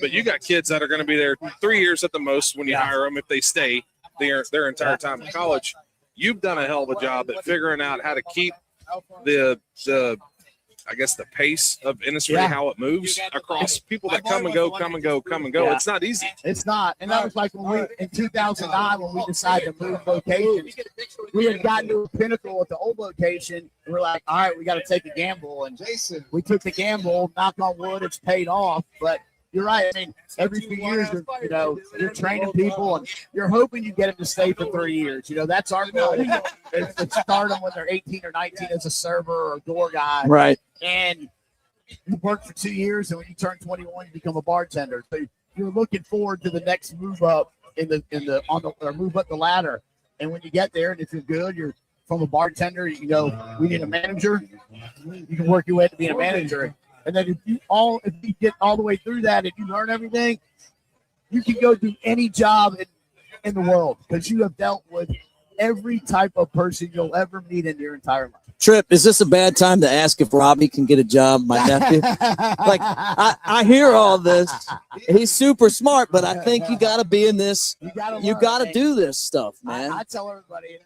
But you got kids that are going to be there 3 years at the most when you hire them if they stay their entire time in college. You've done a hell of a job at figuring out how to keep the I guess the pace of industry, how it moves across people that come and go. Yeah. It's not easy. It's not. And that was like when we, in 2009, when we decided to move locations, we had gotten to a pinnacle at the old location. And we're like, all right, we got to take a gamble. And we took the gamble, knock on wood, it's paid off. But you're right. I mean, every few years, you're training people and you're hoping you get them to stay for 3 years. That's our goal. Is to start them when they're 18 or 19 as a server or door guy. Right. And you work for 2 years, and when you turn 21, you become a bartender. So you're looking forward to the next move up or move up the ladder. And when you get there, and if you're good, you're from a bartender. We need a manager. You can work your way to being a manager. And then if you get all the way through that and you learn everything, you can go do any job in the world because you have dealt with every type of person you'll ever meet in your entire life. Trip, is this a bad time to ask if Robbie can get a job, my nephew? Like, I hear all this. He's super smart, but I think you got to be in this. You got to do this stuff, man. I tell everybody,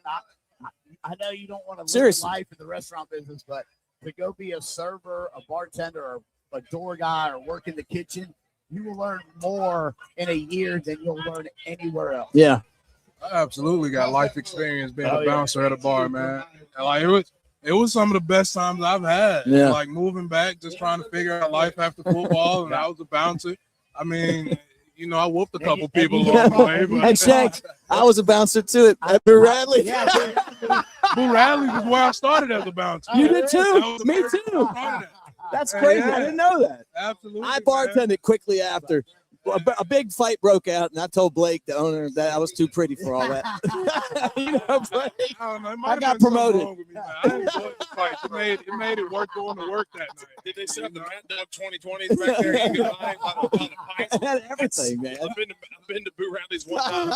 I know you don't want to live life in the restaurant business, but to go be a server, a bartender, or a door guy, or work in the kitchen, you will learn more in a year than you'll learn anywhere else. Yeah. I absolutely got life experience being a bouncer at a bar, man. And like it was some of the best times I've had. Yeah. Like moving back, just trying to figure out life after football, and I was a bouncer. I mean, I whooped a couple people along the way. But And Shanks, I was a bouncer too at Boo Radley. Boo Radley was where I started as a bouncer. You did too. Me too. That's crazy. I didn't know that. Absolutely. I bartended quickly after. A big fight broke out, and I told Blake, the owner, that I was too pretty for all that. Blake, I got promoted. I enjoyed the fight. It made it worth going to work that night. Did they set up the Mad Dog 2020s back there? You could buy the pints. I had everything, man. I've been to Boo Radley's one time.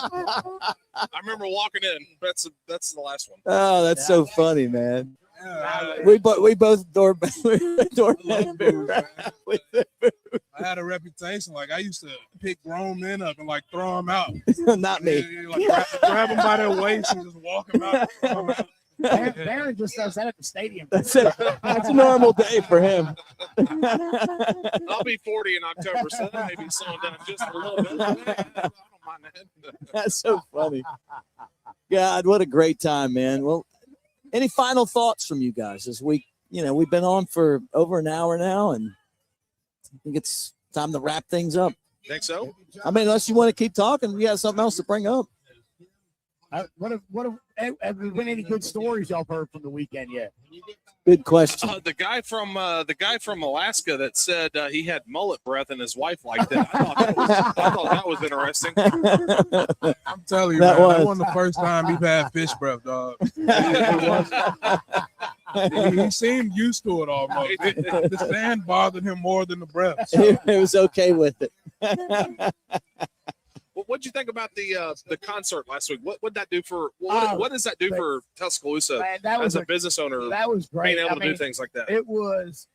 I remember walking in. That's the last one. Oh, that's so funny, man. We both door. I had a reputation. Like I used to pick grown men up and like throw them out. Not me. Like grab them by their waist and just walk them out. Baron just does that at the stadium. That's it. That's a normal day for him. I'll be 40 in October, so that may be slowing down just a little bit. I don't mind that. That's so funny. God, what a great time, man. Well, any final thoughts from you guys this week? We've been on for over an hour now, and I think it's time to wrap things up. Think so? I mean, unless you want to keep talking, we got something else to bring up. Have there been any good stories y'all heard from the weekend yet? Good question. The guy from Alaska that said he had mullet breath and his wife liked it. I thought that was interesting. I'm telling you, that wasn't the first time you've had fish breath, dog. He seemed used to it almost. The sand bothered him more than the breath. So. He was okay with it. What'd you think about the concert last week? What that do for what does that do for Tuscaloosa as a business owner? That was great. Being able to do things like that. It was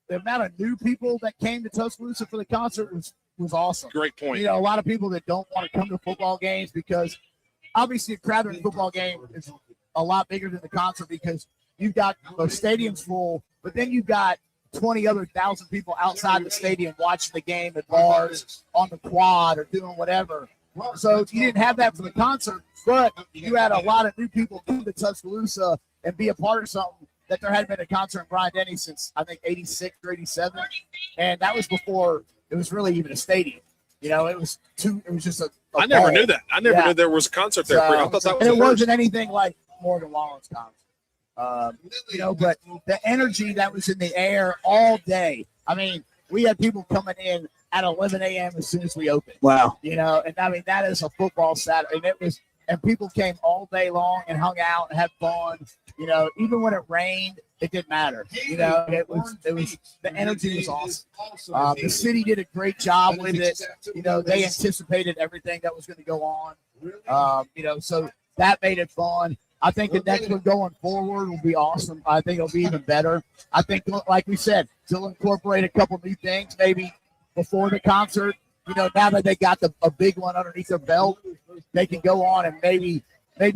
the amount of new people that came to Tuscaloosa for the concert was awesome. Great point. A lot of people that don't want to come to football games because obviously a crowd in a football game is a lot bigger than the concert because you've got the stadium's full, but then you've got 20 other thousand people outside the stadium watching the game at bars, on the quad, or doing whatever. So you didn't have that for the concert, but you had a lot of new people come to Tuscaloosa and be a part of something that there hadn't been a concert in Bryant-Denny since, I think, 86 or 87. And that was before it was really even a stadium. It was just a I never knew that. I never knew there was a concert there. I thought that was and it wasn't anything like Morgan Wallen's concert. But the energy that was in the air all day. I mean, we had people coming in at 11 a.m. as soon as we opened. Wow. And I mean, that is a football Saturday. And people came all day long and hung out and had fun. Even when it rained, it didn't matter. It was the energy was awesome. The city did a great job with it. They anticipated everything that was going to go on. So that made it fun. I think the next one going forward will be awesome. I think it'll be even better. I think, like we said, to incorporate a couple new things maybe before the concert. Now that they got a big one underneath their belt, they can go on and maybe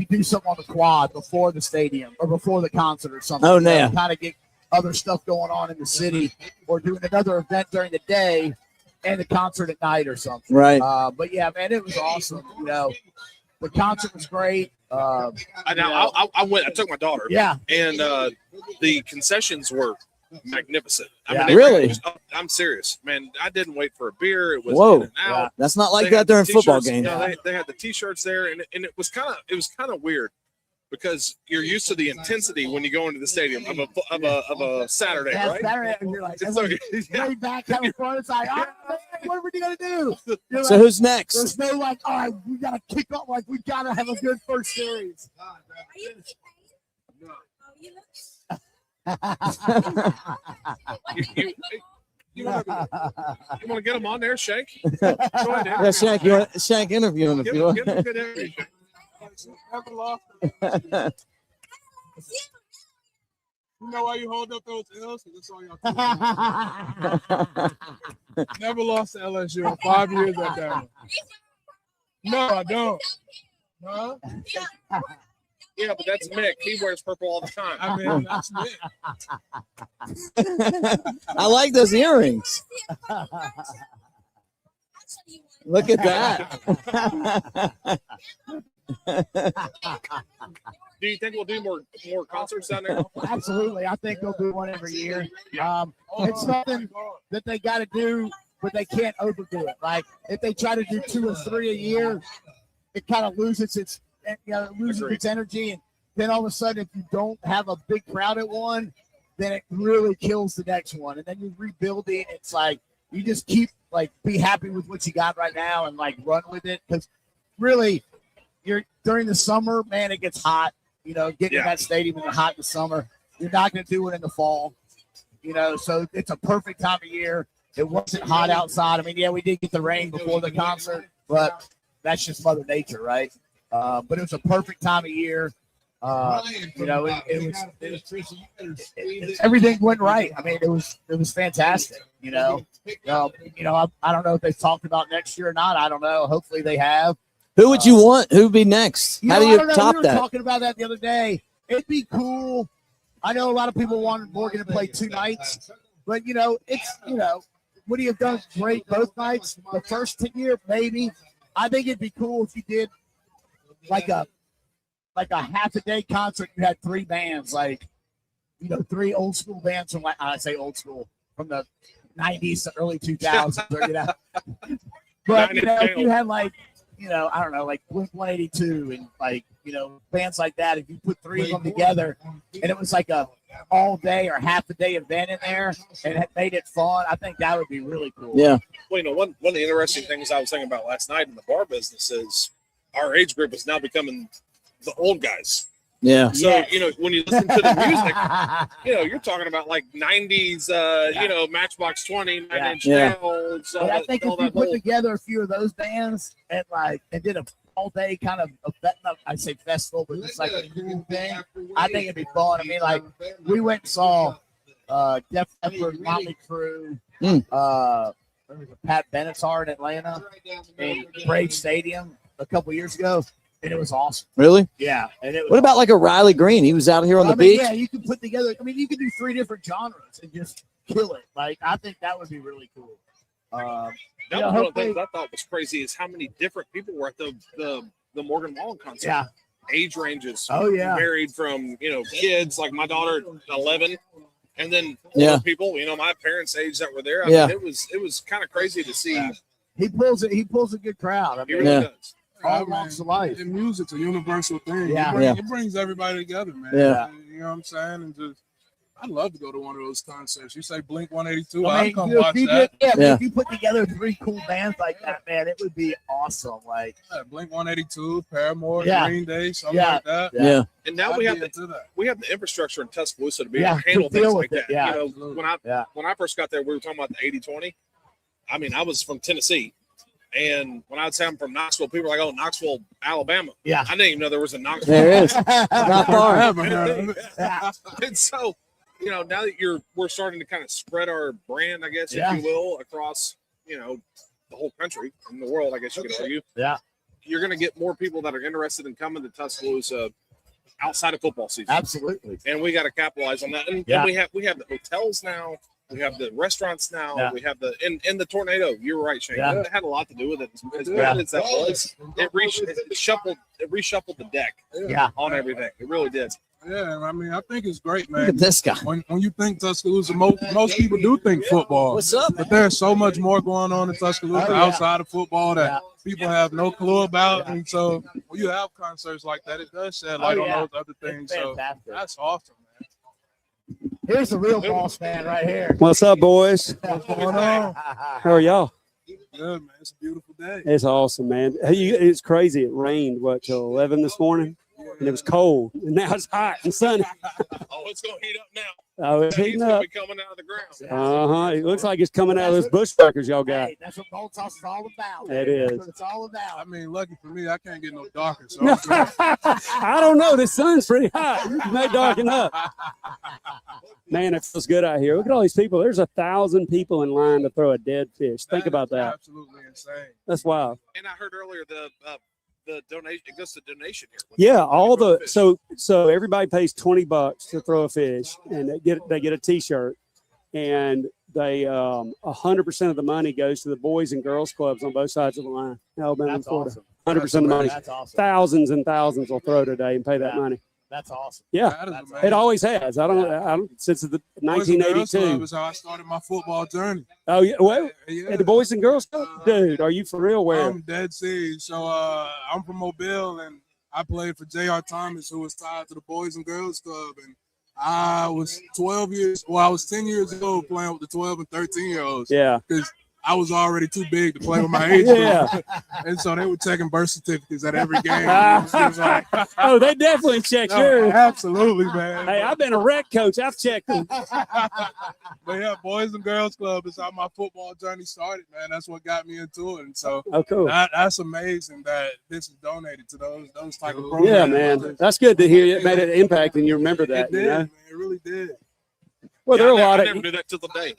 do something on the quad before the stadium or before the concert or something. Oh, yeah. Kind of get other stuff going on in the city, or doing another event during the day and the concert at night or something. Right. But yeah, man, it was awesome. The concert was great. I went. I took my daughter. Yeah. And the concessions were magnificent. I mean, Really? I'm serious, man. I didn't wait for a beer. It was Whoa. in and out. That's not like They that had during the football t-shirts. games. No, they had the t-shirts there, and it was kind of weird because you're used to the intensity when you go into the stadium of a Saturday, Yeah, right? Saturday, and you're like, It's so- way back, having fun. It's like, all right, what are we gonna do? You're So like, who's next? There's no like, all right, we gotta kick off. Like, we gotta have a good first series. You want to get him on there, Shank? Go ahead, Yeah, Shank, you want Shank interview him if Give you him want. give him a good interview, Shank. You know why you hold up those L's? Because that's all y'all Never lost to LSU in 5 years at that. No, I don't. Huh? Yeah, but that's Mick. He wears purple all the time. I mean, that's Mick. I like those earrings. Look at that. Do you think we'll do more concerts down there? Absolutely. I think they'll do one every year. It's something that they got to do, but they can't overdo it. Like, if they try to do 2 or 3 a year, it kind of loses its energy. And then all of a sudden, if you don't have a big crowd at one, then it really kills the next one. And then you're rebuilding. It's like, you just keep, be happy with what you got right now and, run with it. Because really, during the summer, man, it gets hot. Getting in that stadium in the hot in the summer. You're not going to do it in the fall. So it's a perfect time of year. It wasn't hot outside. I mean, yeah, we did get the rain before the concert, but that's just Mother Nature, right? But it was a perfect time of year. Everything went right. I mean, it was fantastic. I don't know if they've talked about next year or not. I don't know. Hopefully they have. Who would you want? Who would be next? How do you top we were that? Talking about that the other day. It'd be cool. I know a lot of people wanted Morgan to play 2 nights, but would he have done great both nights? The first year, maybe. I think it'd be cool if you did like a half a day concert. You had 3 bands, 3 old school bands from I say old school from the 90s to early 2000s. But if you had I don't know, Blink 182 and bands like that. If you put 3 of them together and it was like a all day or half a day event in there and it made it fun, I think that would be really cool. Yeah. Well, one of the interesting things I was thinking about last night in the bar business is our age group is now becoming the old guys. Yeah. So, when you listen to the music, you're talking about 90s, Matchbox 20, 9-inch nails. But I think if you put together a few of those bands and did a all day kind of I say festival, but it's like a cool thing, I think it'd be fun. I mean, we went and saw Def Leppard, Motley Crue, Pat Benatar in Atlanta in Brave Stadium a couple years ago. And it was awesome. Really? Yeah. And it was what about a Riley Green? He was out here on the beach. Yeah, you can put together. I mean, you can do 3 different genres and just kill it. I think that would be really cool. That was one of the things I thought was crazy is how many different people were at the Morgan Wallen concert. Yeah. Age ranges. Oh yeah. Varied from kids like my daughter 11, and then older people my parents' age that were there. I mean, it was kind of crazy to see. He pulls it. He pulls a good crowd. I mean, He really does. All walks of life. And music's a universal thing. Yeah. It brings everybody together, man. Yeah. You know what I'm saying? And just, I'd love to go to one of those concerts. You say Blink 182, I I'd mean, come watch that. If you put together 3 cool bands like that, man, it would be awesome. Blink 182, Paramore, Yeah. Green Day, something like that. Yeah. And now I'd we be have into that. the infrastructure in Tuscaloosa to be Yeah, able to handle to deal things with like it, that. yeah. When I first got there, we were talking about the 80-20. I mean, I was from Tennessee, And when I would say I'm from Knoxville, people are like, "Oh, Knoxville, Alabama." Yeah. I didn't even know there was a Knoxville. There is. Not far. And so, now that we're starting to kind of spread our brand, I guess, Yeah. if you will, across, the whole country and the world, I guess you could argue. Yeah. You're going to get more people that are interested in coming to Tuscaloosa outside of football season. Absolutely. And we got to capitalize on that. And we have the hotels now. We have the restaurants now. Yeah. We have and the tornado. You're right, Shane. Yeah. It had a lot to do with it. As bad as that was, it reshuffled the deck. Yeah. On everything. It really did. Yeah, I mean, I think it's great, man. Look at this guy. When you think Tuscaloosa, most people do think football. What's up, But there's so much more going on in Tuscaloosa outside of football that people have no clue about. And so when you have concerts like that, it does shed light on those other things. So that's awesome, man. Here's the real boss man right here. What's up, boys? What's going on? How are y'all? Good, man. It's a beautiful day. It's awesome, man. It's crazy. It rained, till 11 this morning? And it was cold. And now it's hot and sunny. Oh, it's going to heat up now. Oh, it's heating up. It's coming out of the ground. Uh-huh. It looks like it's coming out of those bushwhackers y'all got. Hey, that's what Mullet Toss is all about. It is. That's what it's all about. I mean, lucky for me, I can't get no darker. So I don't know. The sun's pretty hot. It may darken up. Man, it feels good out here. Look at all these people. There's 1,000 people in line to throw a dead fish. Think about that. Absolutely insane. That's wild. And I heard earlier the donation, it goes to donation here. Yeah, so everybody pays $20 to throw a fish, and they get a T-shirt, and they 100% of the money goes to the Boys and Girls Clubs on both sides of the line, Alabama and Florida. Awesome. 100% of the money. That's awesome. Thousands and thousands will throw today and pay that money. That's awesome. Yeah, it always has. I don't since the Boys and Girls 1982. Club is how I started my football journey. Oh yeah, well, at the Boys and Girls Club, dude, are you for real? Where? I'm dead serious. So I'm from Mobile, and I played for J.R. Thomas, who was tied to the Boys and Girls Club. And I was 10 years old playing with the 12 and 13-year-olds. Yeah. Because I was already too big to play with my age group. And so they were checking birth certificates at every game. It was like, Oh, they definitely check no, yours. absolutely, man. Hey, I've been a rec coach. I've checked them. But yeah, Boys and Girls Club is how my football journey started, man. That's what got me into it. And so cool. That's amazing that this is donated to those type of programs. Yeah, man, that's good to hear. It made an impact, and you remember that. It did, you know? man. It really did. Well, there are a lot I of never knew that till the day.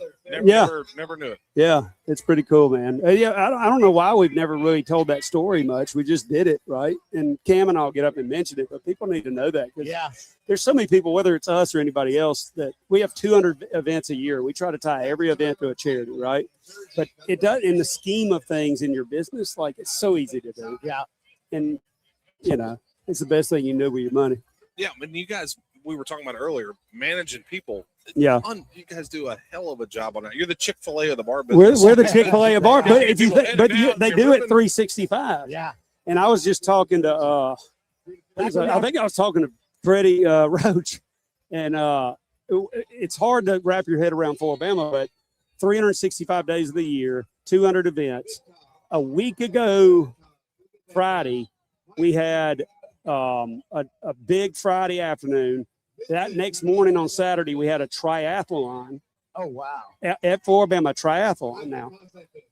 Never knew it. Yeah, it's pretty cool, man. Yeah, I don't know why we've never really told that story much. We just did it, right? And Cam and I'll get up and mention it, but people need to know that. Yeah. There's so many people, whether it's us or anybody else, that we have 200 events a year. We try to tie every event to a charity, right? But it does, in the scheme of things in your business, like it's so easy to do. Yeah. And, it's the best thing you can do with your money. Yeah, I mean, you guys, we were talking about earlier, managing people. Yeah. You guys do a hell of a job on that. You're the Chick-fil-A of the bar business. We're the Chick-fil-A of bar, but they do it 365. Yeah. And I was just talking to I think I was talking to Freddie Roach, and it's hard to wrap your head around Flora-Bama, but 365 days of the year, 200 events. A week ago, Friday, we had a big Friday afternoon. That next morning on Saturday, we had a triathlon. Oh, wow. At Flora-Bama, triathlon now.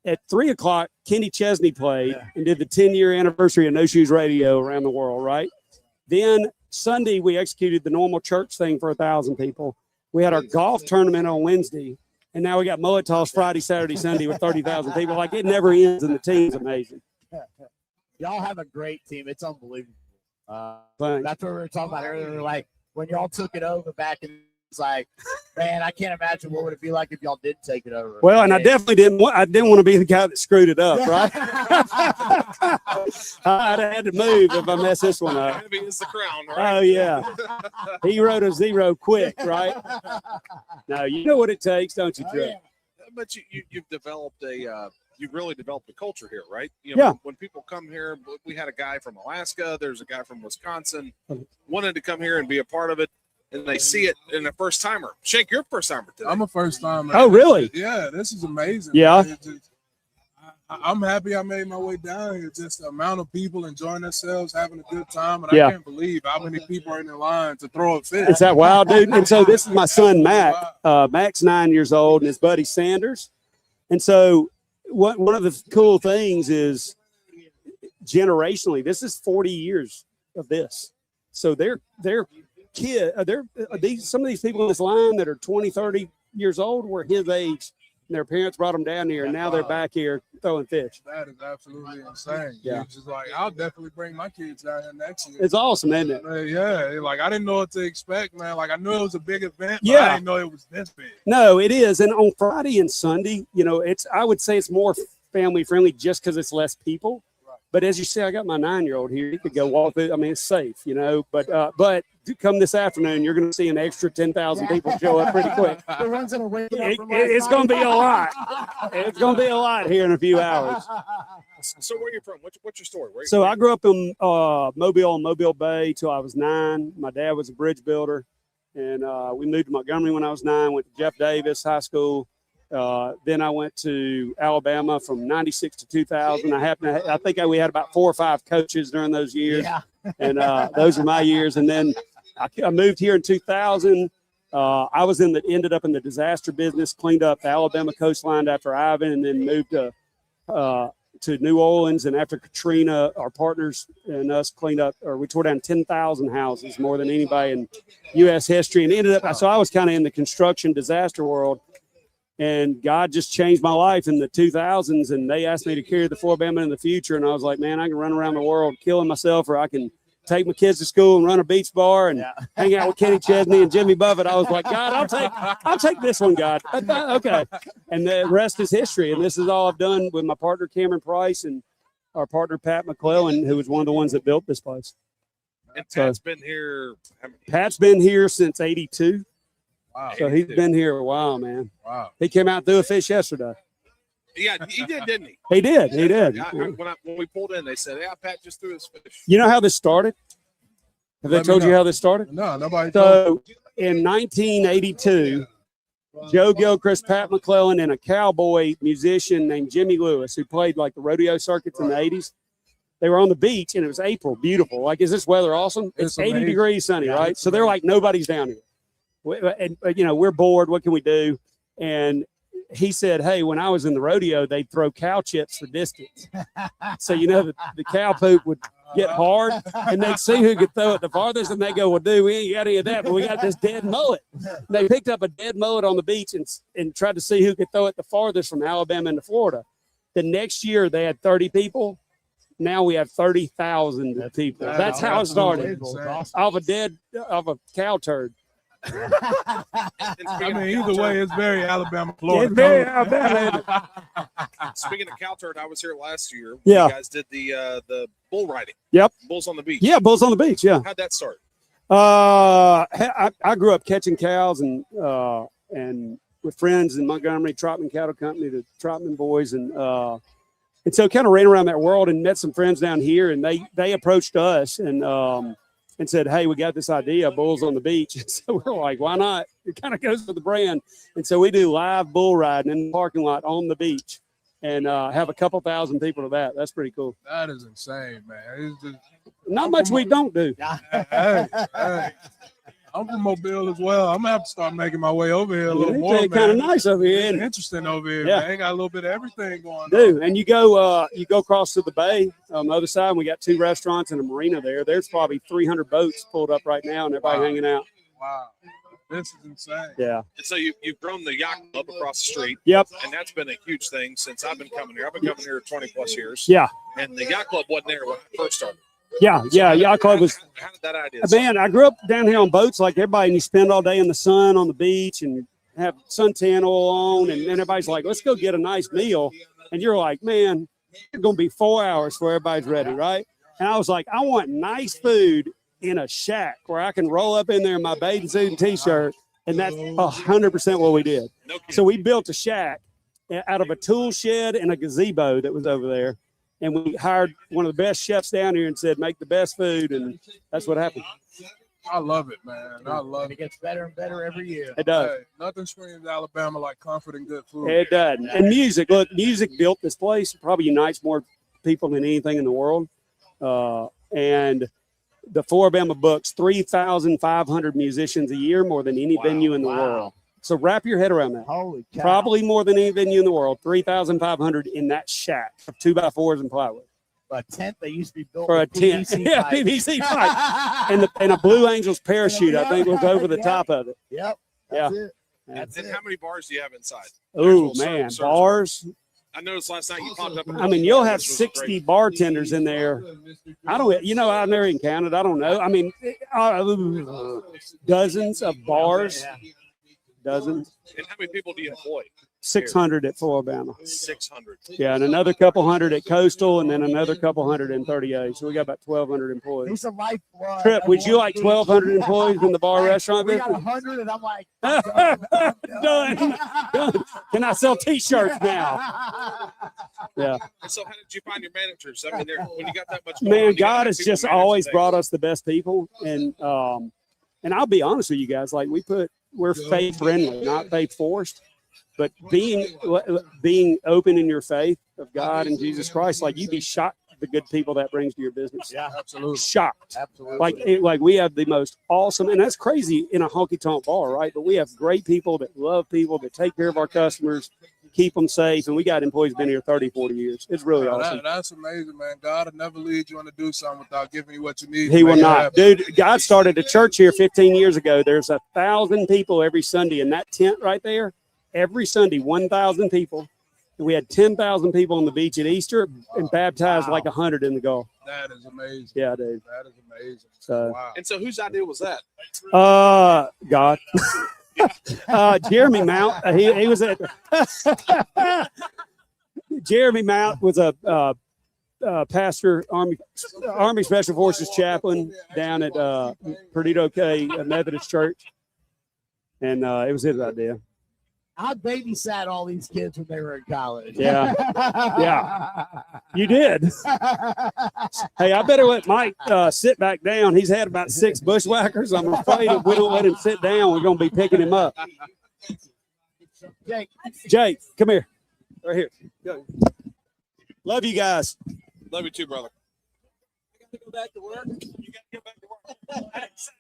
At 3 o'clock, Kenny Chesney played and did the 10-year anniversary of No Shoes Radio around the world, right? Then Sunday, we executed the normal church thing for 1,000 people. We had our golf tournament on Wednesday, and now we got Mullet Toss Friday, Saturday, Sunday with 30,000 people. Like, it never ends, and the team's amazing. Y'all have a great team. It's unbelievable. Thanks. That's what we were talking about earlier. Like, when y'all took it over back in, it's like, man, I can't imagine what would it be like if y'all did take it over. Well, and I definitely didn't want to be the guy that screwed it up, right? I'd have had to move if I mess this one up. It's the crown, right? Oh, yeah. He wrote a zero quick, right? No, you know what it takes, don't you, Trey? But you've developed you've really developed a culture here, right? Yeah. When people come here, we had a guy from Alaska. There's a guy from Wisconsin wanted to come here and be a part of it, and they see it in a first timer. Shank, you're a first timer today. I'm a first timer. Oh, really? Yeah, this is amazing. Yeah. I'm happy I made my way down here. Just the amount of people enjoying themselves, having a good time, and Yeah. I can't believe how many people are in the line to throw a fish. Is that wild, dude? And so this is my son, Mac. Mac's 9 years old, and his buddy Sanders. And so one of the cool things is generationally, this is 40 years of this. So they're some of these people in this line that are 20, 30 years old were his age. And their parents brought them down here, and now they're back here throwing fish. That is absolutely insane. Yeah. It's just like, I'll definitely bring my kids down here next year. It's awesome, isn't it? Yeah, like I didn't know what to expect, man. Like I knew it was a big event, but Yeah. I didn't know it was this big. No, it is. And on Friday and Sunday, I would say it's more family friendly just because it's less people. But as you say, I got my 9-year-old here. He could go walk through. I mean, it's safe, But come this afternoon, you're going to see an extra 10,000 people show up pretty quick. It's going to be a lot. It's going to be a lot here in a few hours. So where are you from? What's your story? So I grew up in Mobile Bay till I was 9. My dad was a bridge builder, and we moved to Montgomery when I was 9. Went to Jeff Davis High School. Then I went to Alabama from 96 to 2000. I think we had about 4 or 5 coaches during those years. Yeah. And those are my years. And then I moved here in 2000. I ended up in the disaster business, cleaned up the Alabama coastline after Ivan, and then moved to New Orleans. And after Katrina, our partners and us we tore down 10,000 houses, more than anybody in U.S. history. And so I was kind of in the construction disaster world. And God just changed my life in the 2000s, and they asked me to carry the Flora-Bama in the future. And I was like, man, I can run around the world killing myself, or I can take my kids to school and run a beach bar and hang out with Kenny Chesney and Jimmy Buffett. I was like, God, I'll take this one, God. Okay. And the rest is history. And this is all I've done with my partner, Cameron Price, and our partner, Pat McClellan, who was one of the ones that built this place. And Pat's been here. Pat's been here since 82. Wow. So he's been here a while, man. Wow. He came out and threw a fish yesterday. Yeah, he did, didn't he? He did. When we pulled in, they said, "Yeah, Pat just threw his fish." You know how this started? Have they told you how this started? No, nobody. So in 1982, Joe Gilchrist, Pat McClellan, and a cowboy musician named Jimmy Lewis, who played like the rodeo circuits in the 80s, they were on the beach, and it was April, beautiful. Like, is this weather awesome? It's 80 degrees sunny, right? So they're like, nobody's down here. And we're bored. What can we do? And he said, hey, when I was in the rodeo, they'd throw cow chips for distance. So, the cow poop would get hard, and they'd see who could throw it the farthest, and they go, well, dude, we ain't got any of that, but we got this dead mullet. They picked up a dead mullet on the beach and tried to see who could throw it the farthest from Alabama into Florida. The next year, they had 30 people. Now we have 30,000 people. That's how it started. Off a cow turd. I mean, either way, it's very Alabama, Florida. It's very Alabama. Speaking of cow turd, I was here last year. Yeah. You guys did the bull riding. Yep. Bulls on the beach. Yeah, bulls on the beach. Yeah. How'd that start? I grew up catching cows and with friends in Montgomery, Trotman Cattle Company, the Trotman boys, and so kind of ran around that world and met some friends down here, and they approached us and said, hey, we got this idea, bulls on the beach. And so we're like, why not? It kind of goes with the brand. And so we do live bull riding in the parking lot on the beach and have a couple thousand people to that. That's pretty cool. That is insane, man. It's just, not much we don't do. Hey, I'm from Mobile as well. I'm gonna have to start making my way over here a little more. It's kind of nice over here. It's interesting over here, Yeah. man. Got a little bit of everything going on. Do and you go across to the bay on the other side, and we got 2 restaurants and a marina there. There's probably 300 boats pulled up right now, and everybody hanging out. Wow, this is insane. Yeah. And so you've grown the yacht club across the street. Yep. And that's been a huge thing since I've been coming here. I've been coming here 20 plus years. Yeah. And the yacht club wasn't there when I first started. Yeah, yacht club was. How did that idea? Man, I grew up down here on boats like everybody, and you spend all day in the sun on the beach and have suntan oil on, and then everybody's like, let's go get a nice meal. And you're like, man, it's going to be 4 hours before everybody's ready, right? And I was like, I want nice food in a shack where I can roll up in there in my bathing suit and T-shirt, and that's 100% what we did. So we built a shack out of a tool shed and a gazebo that was over there. And we hired one of the best chefs down here and said, make the best food. And that's what happened. I love it, man. I love it. It gets better and better every year. It does. Hey, nothing screams Alabama like comfort and good food. It does. And music. Look, music built this place. It probably unites more people than anything in the world. And the Flora-Bama books 3,500 musicians a year, more than any venue in the world. So wrap your head around that. Holy cow. Probably more than any venue in the world. 3,500 in that shack of 2x4s and plywood. A tent they used to be built For a with tent. PVC Yeah, pipe. PVC pipe. and a Blue Angels parachute, I think, was over the top of it. Yep. Yeah. That's it. And how many bars do you have inside? Oh, Actual man. service bars. I noticed last night you popped up. I mean, you'll have 60 bartenders in there. I don't, you know, I've never even counted. I don't know. I mean, dozens of bars. Dozens. And how many people do you employ? 600 at Flora-Bama. 600. Yeah, and another couple hundred at Coastal, and then another couple hundred in 38. So we got about 1,200 employees. It's a lifeblood. Trip, would you like 1,200 employees in the bar restaurant We business? got 100, and I'm like, Done. Can I sell T-shirts now? Yeah. And so, how did you find your managers? I mean, when you got that much, Man, God has just always brought us the best people, and I'll be honest with you guys. Like we're faith friendly, not faith forced. But being open in your faith of God and Jesus Christ, like you'd be shocked at the good people that brings to your business. Yeah, absolutely. Shocked. Absolutely. Like we have the most awesome, and that's crazy in a honky tonk bar, right? But we have great people that love people, that take care of our customers, keep them safe, and we got employees been here 30, 40 years. It's really awesome. That's amazing, man. God will never lead you on to do something without giving you what you need. He will not. Dude, God started a church here 15 years ago. There's 1,000 people every Sunday in that tent right there. Every Sunday, 1,000 people. And we had 10,000 people on the beach at Easter and baptized like 100 in the Gulf. That is amazing. Yeah, dude. That is amazing. So, Wow. And so, whose idea was that? God. Jeremy Mount. He was at Jeremy Mount was a pastor, Army Special Forces chaplain down at Perdido K Methodist Church, and it was his idea. I babysat all these kids when they were in college. Yeah, yeah, you did. Hey, I better let Mike sit back down. He's had about 6 bushwhackers. I'm afraid if we don't let him sit down, we're going to be picking him up. Jake, come here. Right here. Go. Love you guys. Love you too, brother. You got to go back to work. You got to get back to work.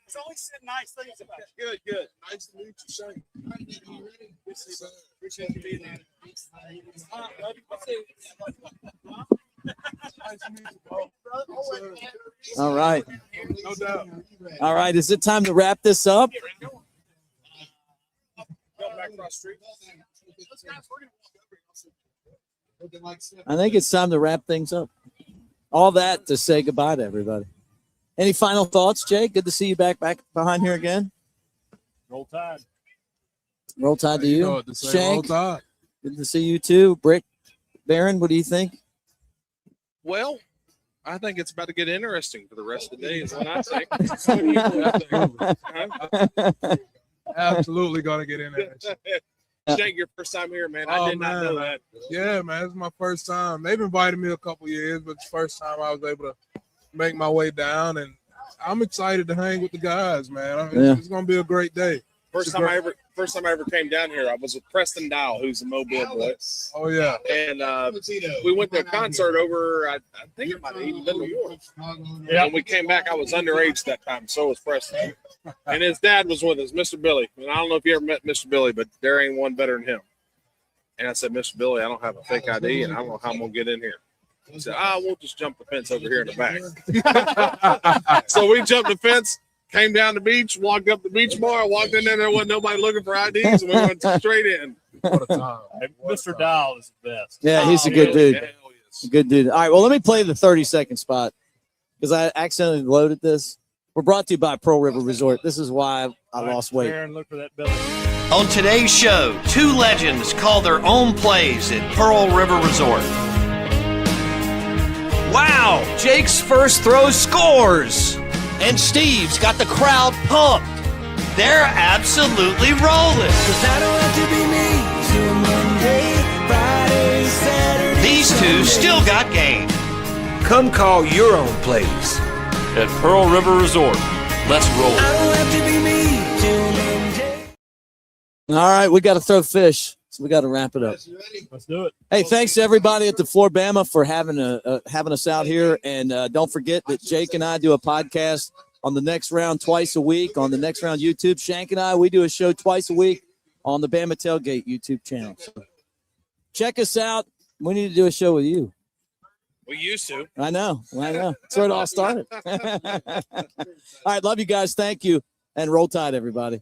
It's always said nice things about you. Good, good. Nice to meet you, Shane. Appreciate you being there. All right. No doubt. All right. Is it time to wrap this up? I think it's time to wrap things up. All that to say goodbye to everybody. Any final thoughts, Jake? Good to see you back behind here again. Roll Tide. Roll Tide to you. Roll Shank, Tide. good to see you too. Brick, Baron, what do you think? Well, I think it's about to get interesting for the rest of the day, is what I think. What do you think? Absolutely going to get in there. Jake, your first time here, man. I did not know that. Yeah, man. It's my first time. They've invited me a couple years, but it's the first time I was able to make my way down, and I'm excited to hang with the guys, man. It's going to be a great day. First time I ever came down here, I was with Preston Dow, who's a Mobile boy. Oh yeah. And we went to a concert over. I think it might have even been New York. Yeah. When we came back, I was underage that time. So was Preston, and his dad was with us, Mr. Billy. And I don't know if you ever met Mr. Billy, but there ain't one better than him. And I said, Mr. Billy, I don't have a fake ID, and I don't know how I'm gonna get in here. He said, we'll just jump the fence over here in the back. So we jumped the fence. Came down the beach, walked up the beach bar, walked in there wasn't nobody looking for IDs, and we went straight in. What a time. Mr. Dow is the best. Yeah, he's a good dude. Good dude. All right, well, let me play the 30-second spot because I accidentally loaded this. We're brought to you by Pearl River Resort. This is why I lost weight. Aaron, look for that belly. On today's show, 2 legends call their own plays at Pearl River Resort. Wow, Jake's first throw scores. And Steve's got the crowd pumped. They're absolutely rolling. These two still got game. Come call your own plays at Pearl River Resort. Let's roll. All right, we got to throw fish, so we got to wrap it up. Let's do it. Hey, thanks to everybody at the Flora-Bama for having us out here. And don't forget that Jake and I do a podcast on the Next Round twice a week on the Next Round YouTube. Shank and I, we do a show twice a week on the Bama Tailgate YouTube channel. So check us out. We need to do a show with you. We used to. I know. That's where it all started. All right, love you guys. Thank you. And roll tide, everybody.